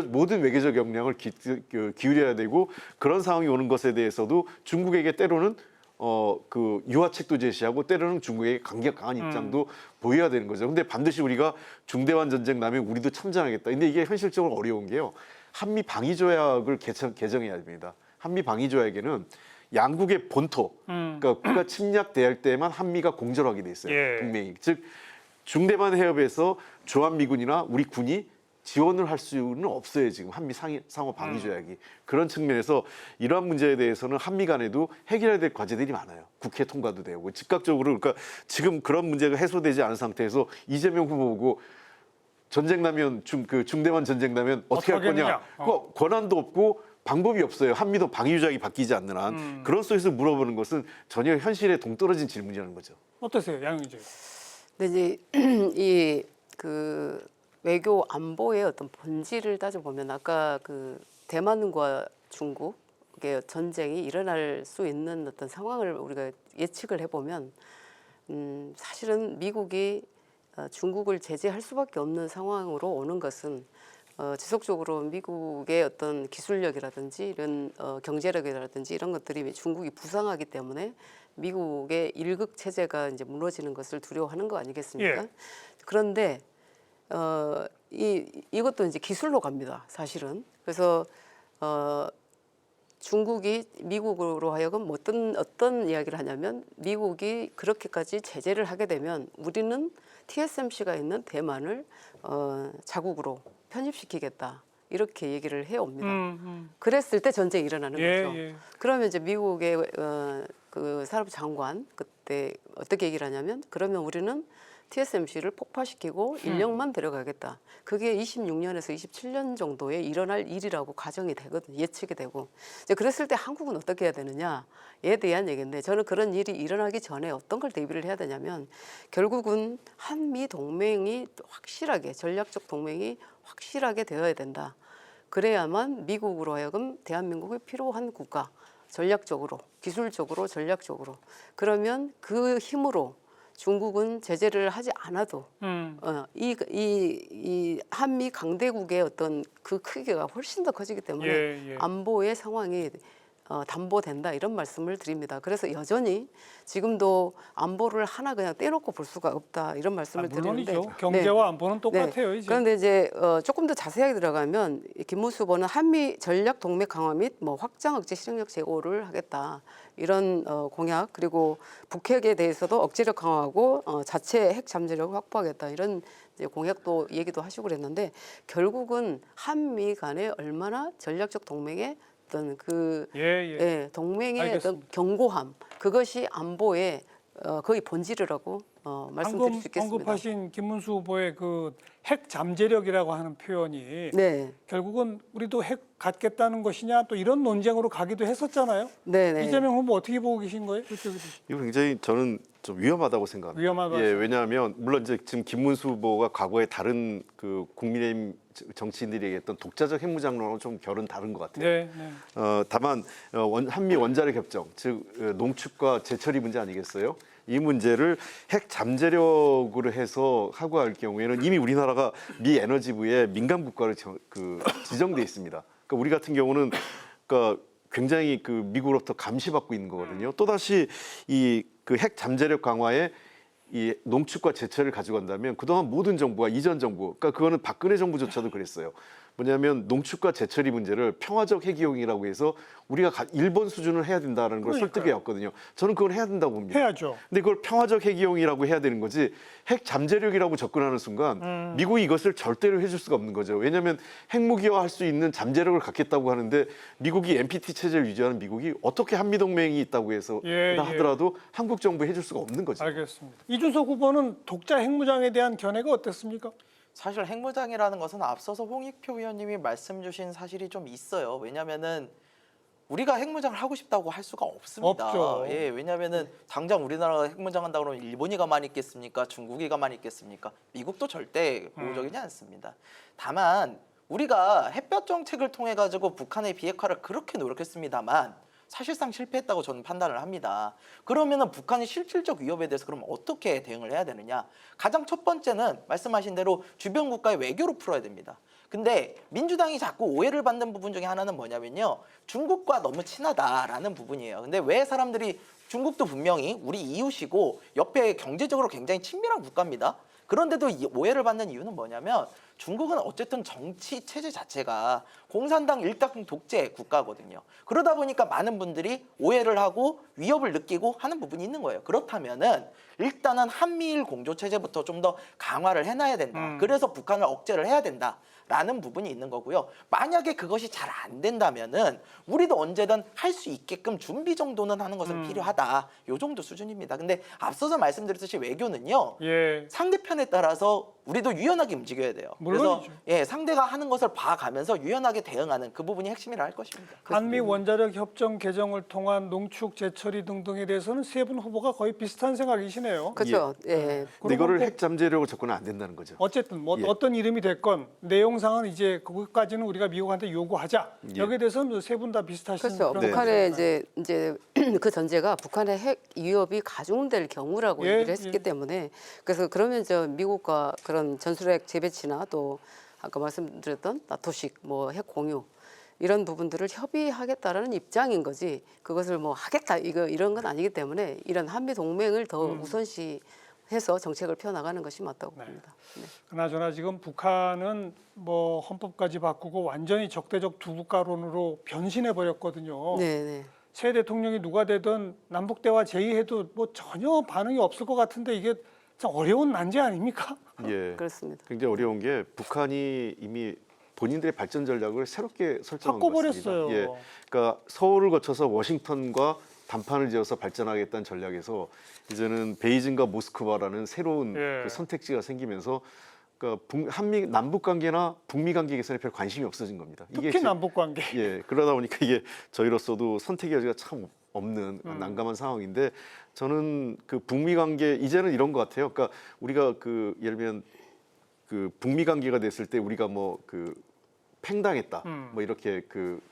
모든 외교적 역량을 기울여야 되고, 그런 상황이 오는 것에 대해서도 중국에게 때로는 그 유화책도 제시하고 때로는 중국에게 강한 입장도 보여야 되는 거죠. 근데 반드시 우리가 중대만 전쟁 나면 우리도 참전하겠다. 근데 이게 현실적으로 어려운 게요. 한미 방위 조약을 개정해야 됩니다. 한미 방위 조약에는 양국의 본토, 그러니까 국가 침략될 때만 한미가 공조하게 돼 있어요. 예. 동맹이. 즉 중대만 해협에서 주한미군이나 우리 군이 지원을 할 수는 없어요. 지금 한미 상호 방위 조약이. 그런 측면에서 이러한 문제에 대해서는 한미 간에도 해결해야 될 과제들이 많아요. 국회 통과도 되고 즉각적으로. 그러니까 지금 그런 문제가 해소되지 않은 상태에서 이재명 후보 보고 전쟁 나면 중대만 전쟁 나면 어떻게 할 거냐. 권한도 없고 방법이 없어요. 한미도 방위 조약이 바뀌지 않는 한. 그런 속에서 물어보는 것은 전혀 현실에 동떨어진 질문이라는 거죠. 어떠세요, 양윤재? 근데 이제 그 외교 안보의 어떤 본질을 따져보면 아까 그 대만과 중국의 전쟁이 일어날 수 있는 어떤 상황을 우리가 예측을 해보면 사실은 미국이 중국을 제재할 수밖에 없는 상황으로 오는 것은 지속적으로 미국의 어떤 기술력이라든지 이런 경제력이라든지 이런 것들이 중국이 부상하기 때문에 미국의 일극 체제가 이제 무너지는 것을 두려워하는 거 아니겠습니까? 예. 그런데 이것도 이제 기술로 갑니다. 사실은. 그래서 중국이 미국으로 하여금 어떤 이야기를 하냐면 미국이 그렇게까지 제재를 하게 되면 우리는 TSMC가 있는 대만을 자국으로 편입시키겠다. 이렇게 얘기를 해옵니다. 그랬을 때 전쟁이 일어나는 거죠. 예. 그러면 이제 미국의 그 산업 장관 그때 어떻게 얘기를 하냐면 그러면 우리는 TSMC를 폭파시키고 인력만 데려가겠다. 그게 26년에서 27년 정도에 일어날 일이라고 가정이 되거든요. 예측이 되고. 이제 그랬을 때 한국은 어떻게 해야 되느냐에 대한 얘기인데 저는 그런 일이 일어나기 전에 어떤 걸 대비를 해야 되냐면 결국은 한미 동맹이 확실하게 전략적 동맹이 확실하게 되어야 된다. 그래야만 미국으로 하여금 대한민국이 필요한 국가 전략적으로 기술적으로 전략적으로 그러면 그 힘으로 중국은 제재를 하지 않아도 이 한미 강대국의 어떤 그 크기가 훨씬 더 커지기 때문에 안보의 상황이 담보된다 이런 말씀을 드립니다. 그래서 여전히 지금도 안보를 하나 그냥 떼놓고 볼 수가 없다 이런 말씀을 드리는데 물론이죠. 경제와 안보는 똑같아요. 이제. 그런데 이제 조금 더 자세하게 들어가면 김문수 후보는 한미 전략 동맹 강화 및 뭐 확장 억제 실행력 제고를 하겠다 이런 공약 그리고 북핵에 대해서도 억제력 강화하고 자체 핵 잠재력을 확보하겠다 이런 이제 공약도 얘기도 하시고 그랬는데 결국은 한미 간에 얼마나 전략적 동맹의 어떤 그 동맹의 알겠습니다. 어떤 견고함 그것이 안보의 거의 본질이라고 말씀드릴 수 있겠습니다. 언급하신 김문수 후보의 그 핵 잠재력이라고 하는 표현이 네, 결국은 우리도 핵 갖겠다는 것이냐 또 이런 논쟁으로 가기도 했었잖아요. 네, 네. 이재명 후보 어떻게 보고 계신 거예요? 이거 굉장히 저는 좀 위험하다고 생각합니다. 위험하다. 예, 왜냐하면 물론 이제 지금 김문수 후보가 과거에 다른 그 국민의힘 정치인들이 얘기했던 독자적 핵무장론은 좀 결은 다른 것 같아요. 네, 네. 다만 한미 원자력 협정, 즉 농축과 재처리 문제 아니겠어요? 이 문제를 핵 잠재력으로 해서 하고 할 경우에는 이미 우리나라가 미 에너지부에 민간 국가로 지정돼 있습니다. 그러니까 우리 같은 경우는 그러니까 굉장히 그 미국으로부터 감시받고 있는 거거든요. 또다시 이 그 핵 잠재력 강화에 이 농축과 재처리를 가져간다면 그동안 모든 정부가 이전 정부, 그러니까 그거는 박근혜 정부조차도 그랬어요. 뭐냐면 농축과 재처리 문제를 평화적 핵이용이라고 해서 우리가 일본 수준을 해야 된다는 걸 설득해 왔거든요. 저는 그걸 해야 된다고 봅니다. 해야죠. 근데 그걸 평화적 핵이용이라고 해야 되는 거지 핵 잠재력이라고 접근하는 순간 미국이 이것을 절대로 해줄 수가 없는 거죠. 왜냐하면 핵무기화할 수 있는 잠재력을 갖겠다고 하는데 미국이 NPT 체제를 유지하는 미국이 어떻게 한미동맹이 있다고 해서 하더라도 한국 정부에 해줄 수가 없는 거죠. 알겠습니다. 이준석 후보는 독자 핵무장에 대한 견해가 어땠습니까? 사실 핵무장이라는 것은 앞서서 홍익표 의원님이 말씀 주신 사실이 좀 있어요. 왜냐면은 우리가 핵무장을 하고 싶다고 할 수가 없습니다. 없죠. 예, 왜냐면은 당장 우리나라가 핵무장한다 그러면 일본이 가만히 있겠습니까? 중국이 가만히 있겠습니까? 미국도 절대 보호적이지 않습니다. 다만 우리가 햇볕 정책을 통해 가지고 북한의 비핵화를 그렇게 노력했습니다만 사실상 실패했다고 저는 판단을 합니다. 그러면은 북한의 실질적 위협에 대해서 그럼 어떻게 대응을 해야 되느냐? 가장 첫 번째는 말씀하신 대로 주변 국가의 외교로 풀어야 됩니다. 근데 민주당이 자꾸 오해를 받는 부분 중에 하나는 뭐냐면요. 중국과 너무 친하다라는 부분이에요. 근데 왜 사람들이 중국도 분명히 우리 이웃이고 옆에 경제적으로 굉장히 친밀한 국가입니다. 그런데도 이 오해를 받는 이유는 뭐냐면 중국은 어쨌든 정치 체제 자체가 공산당 일당 독재 국가거든요. 그러다 보니까 많은 분들이 오해를 하고 위협을 느끼고 하는 부분이 있는 거예요. 그렇다면은 일단은 한미일 공조 체제부터 좀 더 강화를 해놔야 된다. 그래서 북한을 억제를 해야 된다. 라는 부분이 있는 거고요. 만약에 그것이 잘 안 된다면은 우리도 언제든 할 수 있게끔 준비 정도는 하는 것은 필요하다. 요 정도 수준입니다. 근데 앞서서 말씀드렸듯이 외교는요. 상대편에 따라서 우리도 유연하게 움직여야 돼요. 물론이죠. 그래서 상대가 하는 것을 봐가면서 유연하게 대응하는 그 부분이 핵심이라 할 것입니다. 한미 원자력 협정 개정을 통한 농축 재처리 등등에 대해서는 세 분 후보가 거의 비슷한 생각이시네요. 그렇죠. 예. 근데 이거를 핵 잠재력으로 접근은 안 된다는 거죠. 어쨌든 뭐 어떤 이름이 됐건 내용상은 이제 거기까지는 우리가 미국한테 요구하자. 여기에 대해서는 세 분 다 비슷하신 그렇죠. 그런 북한의 거죠. 이제 그 전제가 북한의 핵 위협이 가중될 경우라고 얘기를 했기 때문에 그래서 그러면 저 미국과 그런 전술핵 재배치나 또 아까 말씀드렸던 나토식 뭐 핵 공유 이런 부분들을 협의하겠다라는 입장인 거지 그것을 뭐 하겠다 이런 건 아니기 때문에 이런 한미 동맹을 더 우선시해서 정책을 펴나가는 것이 맞다고 봅니다. 네. 그나저나 지금 북한은 뭐 헌법까지 바꾸고 완전히 적대적 두 국가론으로 변신해 버렸거든요. 네. 새 대통령이 누가 되든 남북 대화 제의해도 뭐 전혀 반응이 없을 것 같은데 이게 참 어려운 난제 아닙니까? 예, 그렇습니다. 굉장히 어려운 게 북한이 이미 본인들의 발전 전략을 새롭게 설정한 것 같습니다. 바꿔버렸어요. 예, 그러니까 서울을 거쳐서 워싱턴과 단판을 지어서 발전하겠다는 전략에서 이제는 베이징과 모스크바라는 새로운 그 선택지가 생기면서 그러니까 한미 남북 관계나 북미 관계 개선에 별 관심이 없어진 겁니다. 특히 남북 관계. 예, 그러다 보니까 이게 저희로서도 선택의 여지가 참 없는 난감한 상황인데 저는 그 북미 관계 이제는 이런 것 같아요. 그러니까 우리가 그 예를 들면 그 북미 관계가 됐을 때 우리가 뭐 그 팽당했다 뭐 이렇게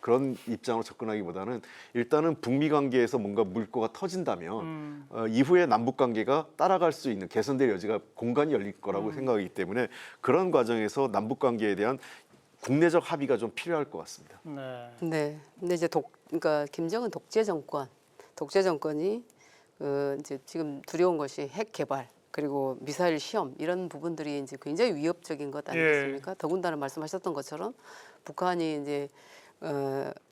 그런 입장으로 접근하기보다는 일단은 북미 관계에서 뭔가 물꼬가 터진다면 이후에 남북 관계가 따라갈 수 있는 개선될 여지가 공간이 열릴 거라고 생각하기 때문에 그런 과정에서 남북 관계에 대한 국내적 합의가 좀 필요할 것 같습니다. 네. 근데 이제 그러니까 김정은 독재 정권이 이제 지금 두려운 것이 핵 개발 그리고 미사일 시험 이런 부분들이 이제 굉장히 위협적인 것 아니겠습니까? 더군다나 말씀하셨던 것처럼 북한이 이제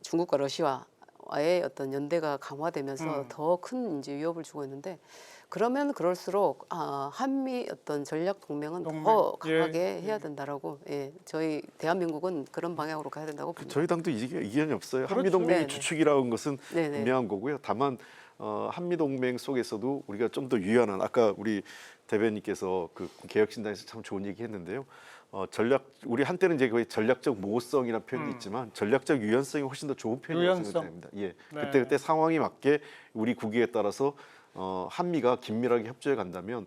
중국과 러시아와의 어떤 연대가 강화되면서 더 큰 이제 위협을 주고 있는데 그러면 그럴수록 한미 어떤 전략 동맹은 더 강하게 해야 된다라고 저희 대한민국은 그런 방향으로 가야 된다고 봅니다. 저희 당도 이견이 없어요. 그렇죠. 한미동맹이 네네. 주축이라는 것은 네네. 분명한 거고요. 다만 한미동맹 속에서도 우리가 좀 더 유연한 아까 우리 대변인께서 그 개혁신당에서 참 좋은 얘기했는데요. 우리 한때는 이제 거의 전략적 모호성이라는 표현도 있지만 전략적 유연성이 훨씬 더 좋은 표현이라고 생각됩니다. 예, 네. 그때 상황에 맞게 우리 국익에 따라서 한미가 긴밀하게 협조해 간다면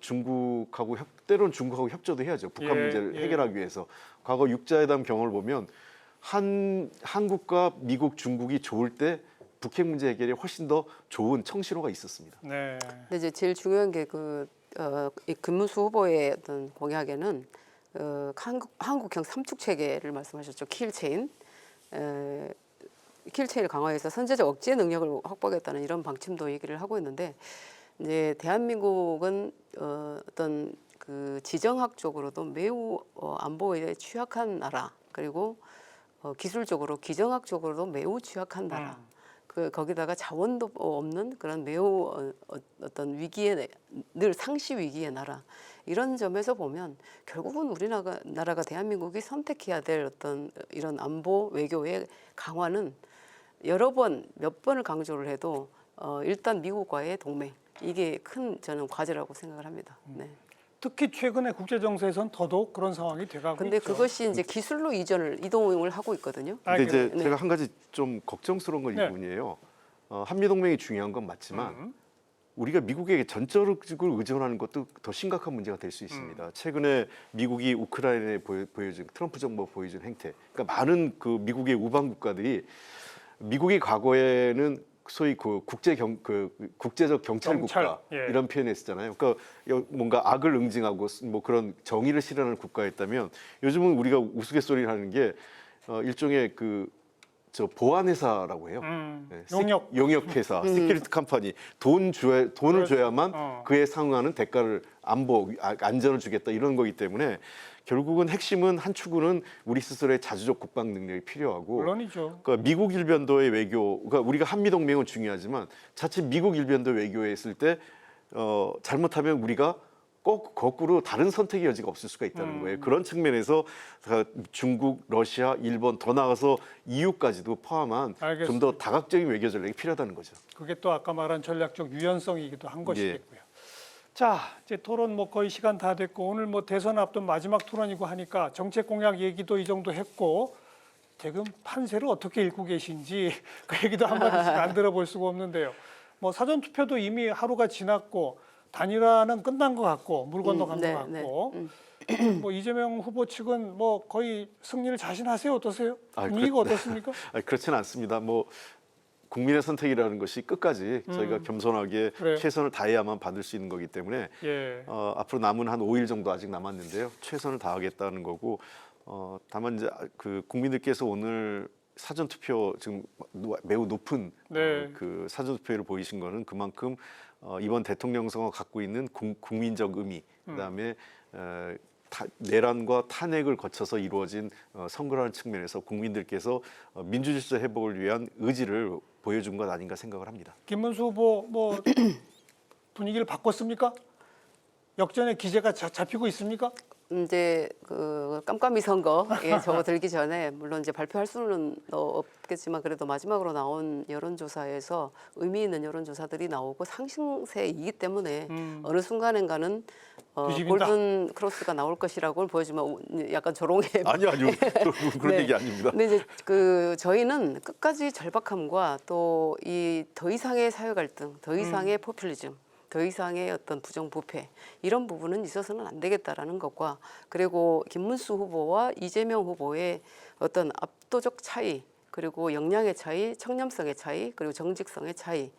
중국하고 때로는 중국하고 협조도 해야죠. 북한 문제를 해결하기 위해서. 과거 육자회담 경험을 보면 한국과 미국, 중국이 좋을 때 북핵 문제 해결이 훨씬 더 좋은 청신호가 있었습니다. 네. 근데 이제 제일 중요한 게 이 김문수 후보의 어떤 공약에는 한국형 삼축 체계를 말씀하셨죠. 킬체인을 강화해서 선제적 억제 능력을 확보하겠다는 이런 방침도 얘기를 하고 있는데 이제 대한민국은 어떤 그 지정학적으로도 매우 안보에 취약한 나라 그리고 기술적으로 기정학적으로도 매우 취약한 나라. 거기다가 자원도 없는 그런 매우 어떤 위기에 늘 상시 위기의 나라 이런 점에서 보면 결국은 우리나라가 대한민국이 선택해야 될 어떤 이런 안보 외교의 강화는 몇 번을 강조를 해도 일단 미국과의 동맹 이게 큰 저는 과제라고 생각을 합니다. 네. 특히 최근에 국제 정세에선 더더욱 그런 상황이 돼가고 근데 있죠. 그것이 이제 기술로 이동을 하고 있거든요. 근데 이제 네. 제가 한 가지 좀 걱정스러운 건 이 네. 부분이에요. 한미 동맹이 중요한 건 맞지만 우리가 미국에게 전적으로 의존하는 것도 더 심각한 문제가 될 수 있습니다. 최근에 미국이 우크라이나에 보여준 트럼프 정부가 보여준 행태, 그러니까 많은 그 미국의 우방 국가들이 미국이 과거에는 소위 국제적 경찰 국가 이런 표현을 했잖아요. 그러니까 뭔가 악을 응징하고 뭐 그런 정의를 실현하는 국가였다면 요즘은 우리가 우스갯소리를 하는 게 일종의 보안 회사라고 해요. 네, 용역 회사, 시큐리티 컴퍼니 돈을 줘야만 그에 상응하는 대가를 안전을 주겠다 이런 거기 때문에 결국은 핵심은 한 축은 우리 스스로의 자주적 국방 능력이 필요하고 물론이죠. 그러니까 미국 일변도의 외교, 그러니까 우리가 한미 동맹은 중요하지만 자칫 미국 일변도 외교에 했을 때 잘못하면 우리가 꼭 거꾸로 다른 선택의 여지가 없을 수가 있다는 거예요. 그런 측면에서 중국, 러시아, 일본 더 나아가서 EU까지도 포함한 좀 더 다각적인 외교 전략이 필요하다는 거죠. 그게 또 아까 말한 전략적 유연성이기도 한 것이겠고요. 예. 자, 이제 토론 거의 시간 다 됐고 오늘 대선 앞둔 마지막 토론이고 하니까 정책 공약 얘기도 이 정도 했고 지금 판세를 어떻게 읽고 계신지 그 얘기도 한마디씩 안 들어볼 수가 없는데요. 사전 투표도 이미 하루가 지났고 단일화는 끝난 것 같고 물 건너간 것 같고 이재명 후보 측은 거의 승리를 자신하세요? 어떠세요? 분위기가 어떻습니까? 그렇지는 않습니다. 국민의 선택이라는 것이 끝까지 저희가 겸손하게 최선을 다해야만 받을 수 있는 거기 때문에 앞으로 남은 한 5일 정도 아직 남았는데요. 최선을 다하겠다는 거고 다만 이제 국민들께서 오늘 사전 투표 지금 매우 높은 그 사전 투표를 보이신 거는 그만큼 이번 대통령 선거 갖고 있는 국민적 의미 그다음에 내란과 탄핵을 거쳐서 이루어진 선거라는 측면에서 국민들께서 민주질서 회복을 위한 의지를 보여준 것 아닌가 생각을 합니다. 김문수 후보 분위기를 바꿨습니까? 역전의 기제가 잡히고 있습니까? 이제 깜깜이 선거에 접어들기 전에 물론 이제 발표할 수는 없겠지만 그래도 마지막으로 나온 여론조사에서 의미 있는 여론조사들이 나오고 상승세이기 때문에 어느 순간인가는 골든 크로스가 나올 것이라고 보여지면 약간 조롱해. 아니요. 그런 얘기 아닙니다. 근데 이제 저희는 끝까지 절박함과 또 이 더 이상의 사회 갈등, 더 이상의 포퓰리즘, 더 이상의 어떤 부정부패 이런 부분은 있어서는 안 되겠다라는 것과 그리고 김문수 후보와 이재명 후보의 어떤 압도적 차이 그리고 역량의 차이, 청렴성의 차이 그리고 정직성의 차이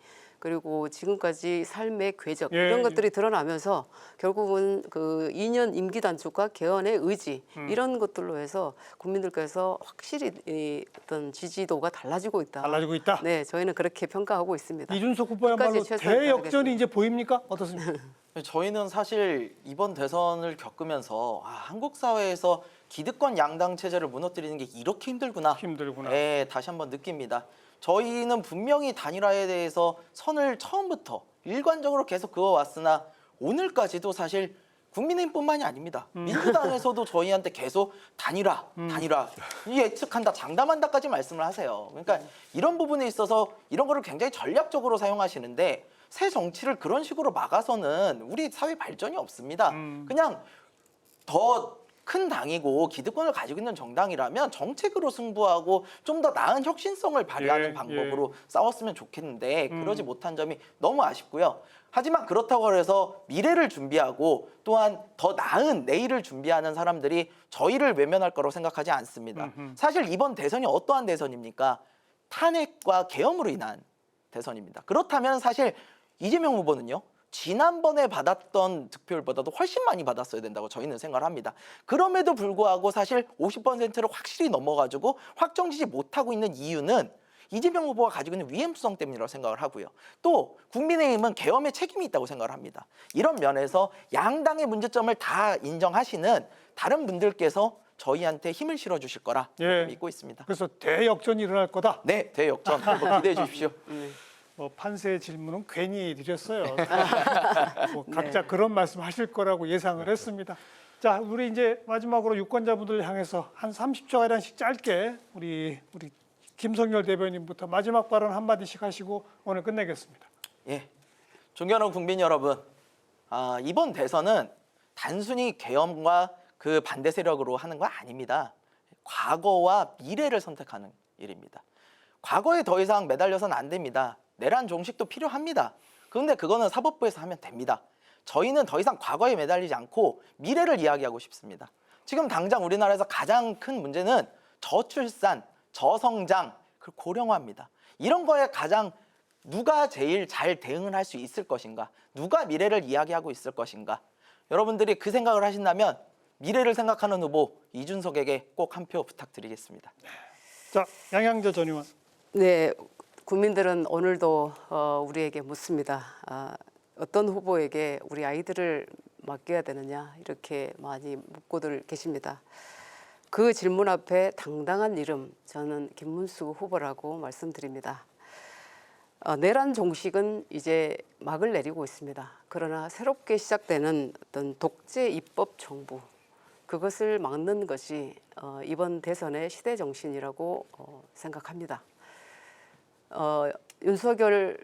그리고 지금까지 삶의 궤적 예, 이런 예. 것들이 드러나면서 결국은 그 2년 임기 단축과 개헌의 의지 이런 것들로 해서 국민들께서 확실히 이 어떤 지지도가 달라지고 있다. 달라지고 있다. 네, 저희는 그렇게 평가하고 있습니다. 이준석 후보야말로 끝까지 최선을 대역전이 다하겠습니다. 이제 보입니까? 어떻습니까? 저희는 사실 이번 대선을 겪으면서 한국 사회에서 기득권 양당 체제를 무너뜨리는 게 이렇게 힘들구나. 힘들구나. 네, 다시 한번 느낍니다. 저희는 분명히 단일화에 대해서 선을 처음부터 일관적으로 계속 그어왔으나 오늘까지도 사실 국민의힘뿐만이 아닙니다. 민주당에서도 저희한테 계속 단일화 예측한다, 장담한다까지 말씀을 하세요. 그러니까 이런 부분에 있어서 이런 거를 굉장히 전략적으로 사용하시는데 새 정치를 그런 식으로 막아서는 우리 사회 발전이 없습니다. 그냥 더 큰 당이고 기득권을 가지고 있는 정당이라면 정책으로 승부하고 좀 더 나은 혁신성을 발휘하는 예, 방법으로 싸웠으면 좋겠는데 그러지 못한 점이 너무 아쉽고요. 하지만 그렇다고 해서 미래를 준비하고 또한 더 나은 내일을 준비하는 사람들이 저희를 외면할 거라고 생각하지 않습니다. 사실 이번 대선이 어떠한 대선입니까? 탄핵과 계엄으로 인한 대선입니다. 그렇다면 사실 이재명 후보는요. 지난번에 받았던 득표율보다도 훨씬 많이 받았어야 된다고 저희는 생각을 합니다. 그럼에도 불구하고 사실 50%를 확실히 넘어가지고 확정지지 못하고 있는 이유는 이재명 후보가 가지고 있는 위험성 때문이라고 생각을 하고요. 또 국민의힘은 계엄에 책임이 있다고 생각을 합니다. 이런 면에서 양당의 문제점을 다 인정하시는 다른 분들께서 저희한테 힘을 실어주실 거라 예. 믿고 있습니다. 그래서 대역전이 일어날 거다. 네, 대역전 한번 기대해 주십시오. 뭐 판세의 질문은 괜히 드렸어요. 뭐 각자 그런 말씀하실 거라고 예상을 했습니다. 자, 우리 이제 마지막으로 유권자분들 향해서 한 30초가량씩 짧게 우리 김성열 대변인부터 마지막 발언 한마디씩 하시고 오늘 끝내겠습니다. 예, 존경하는 국민 여러분, 이번 대선은 단순히 계엄과 그 반대 세력으로 하는 거 아닙니다. 과거와 미래를 선택하는 일입니다. 과거에 더 이상 매달려서는 안 됩니다. 내란 종식도 필요합니다. 그런데 그거는 사법부에서 하면 됩니다. 저희는 더 이상 과거에 매달리지 않고 미래를 이야기하고 싶습니다. 지금 당장 우리나라에서 가장 큰 문제는 저출산, 저성장, 그리고 고령화입니다. 이런 거에 가장 누가 제일 잘 대응을 할 수 있을 것인가? 누가 미래를 이야기하고 있을 것인가? 여러분들이 그 생각을 하신다면 미래를 생각하는 후보 이준석에게 꼭 한 표 부탁드리겠습니다. 자, 양양자 전 의원. 네, 국민들은 오늘도 우리에게 묻습니다. 어떤 후보에게 우리 아이들을 맡겨야 되느냐 이렇게 많이 묻고들 계십니다. 그 질문 앞에 당당한 이름, 저는 김문수 후보라고 말씀드립니다. 내란 종식은 이제 막을 내리고 있습니다. 그러나 새롭게 시작되는 어떤 독재 입법 정부, 그것을 막는 것이 이번 대선의 시대 정신이라고 생각합니다. 윤석열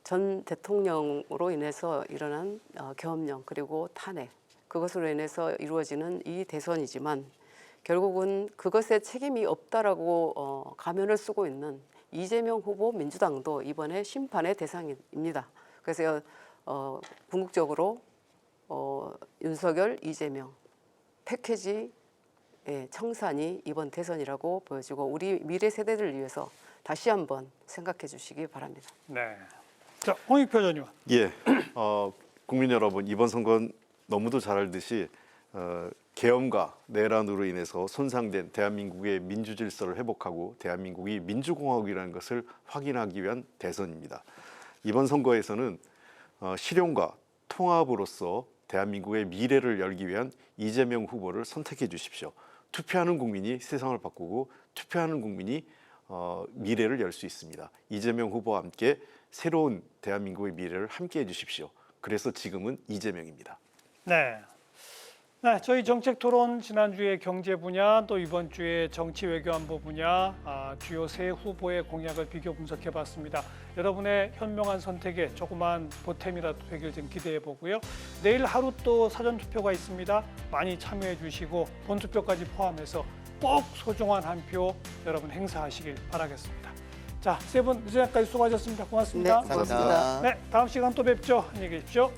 전 대통령으로 인해서 일어난 계엄령 그리고 탄핵, 그것으로 인해서 이루어지는 이 대선이지만 결국은 그것에 책임이 없다라고 가면을 쓰고 있는 이재명 후보 민주당도 이번에 심판의 대상입니다. 그래서 궁극적으로 윤석열, 이재명 패키지 청산이 이번 대선이라고 보여지고 우리 미래 세대들을 위해서 다시 한번 생각해 주시기 바랍니다. 네. 자, 홍익표 전 의원. 예, 국민 여러분, 이번 선거는 너무도 잘 알듯이 계엄과 내란으로 인해서 손상된 대한민국의 민주 질서를 회복하고 대한민국이 민주공화국이라는 것을 확인하기 위한 대선입니다. 이번 선거에서는 실용과 통합으로서 대한민국의 미래를 열기 위한 이재명 후보를 선택해 주십시오. 투표하는 국민이 세상을 바꾸고 투표하는 국민이 미래를 열 수 있습니다. 이재명 후보와 함께 새로운 대한민국의 미래를 함께 해주십시오. 그래서 지금은 이재명입니다. 네. 네, 저희 정책 토론 지난주에 경제 분야, 또 이번 주에 정치 외교 안보 분야 주요 세 후보의 공약을 비교 분석해 봤습니다. 여러분의 현명한 선택에 조그만 보탬이라도 되길 좀 기대해 보고요. 내일 하루 또 사전 투표가 있습니다. 많이 참여해 주시고 본 투표까지 포함해서 꼭 소중한 한 표 여러분 행사하시길 바라겠습니다. 자, 세 분 늦은 시간까지 수고하셨습니다. 고맙습니다. 네, 고맙습니다. 네, 다음 시간 또 뵙죠. 안녕히 계십시오.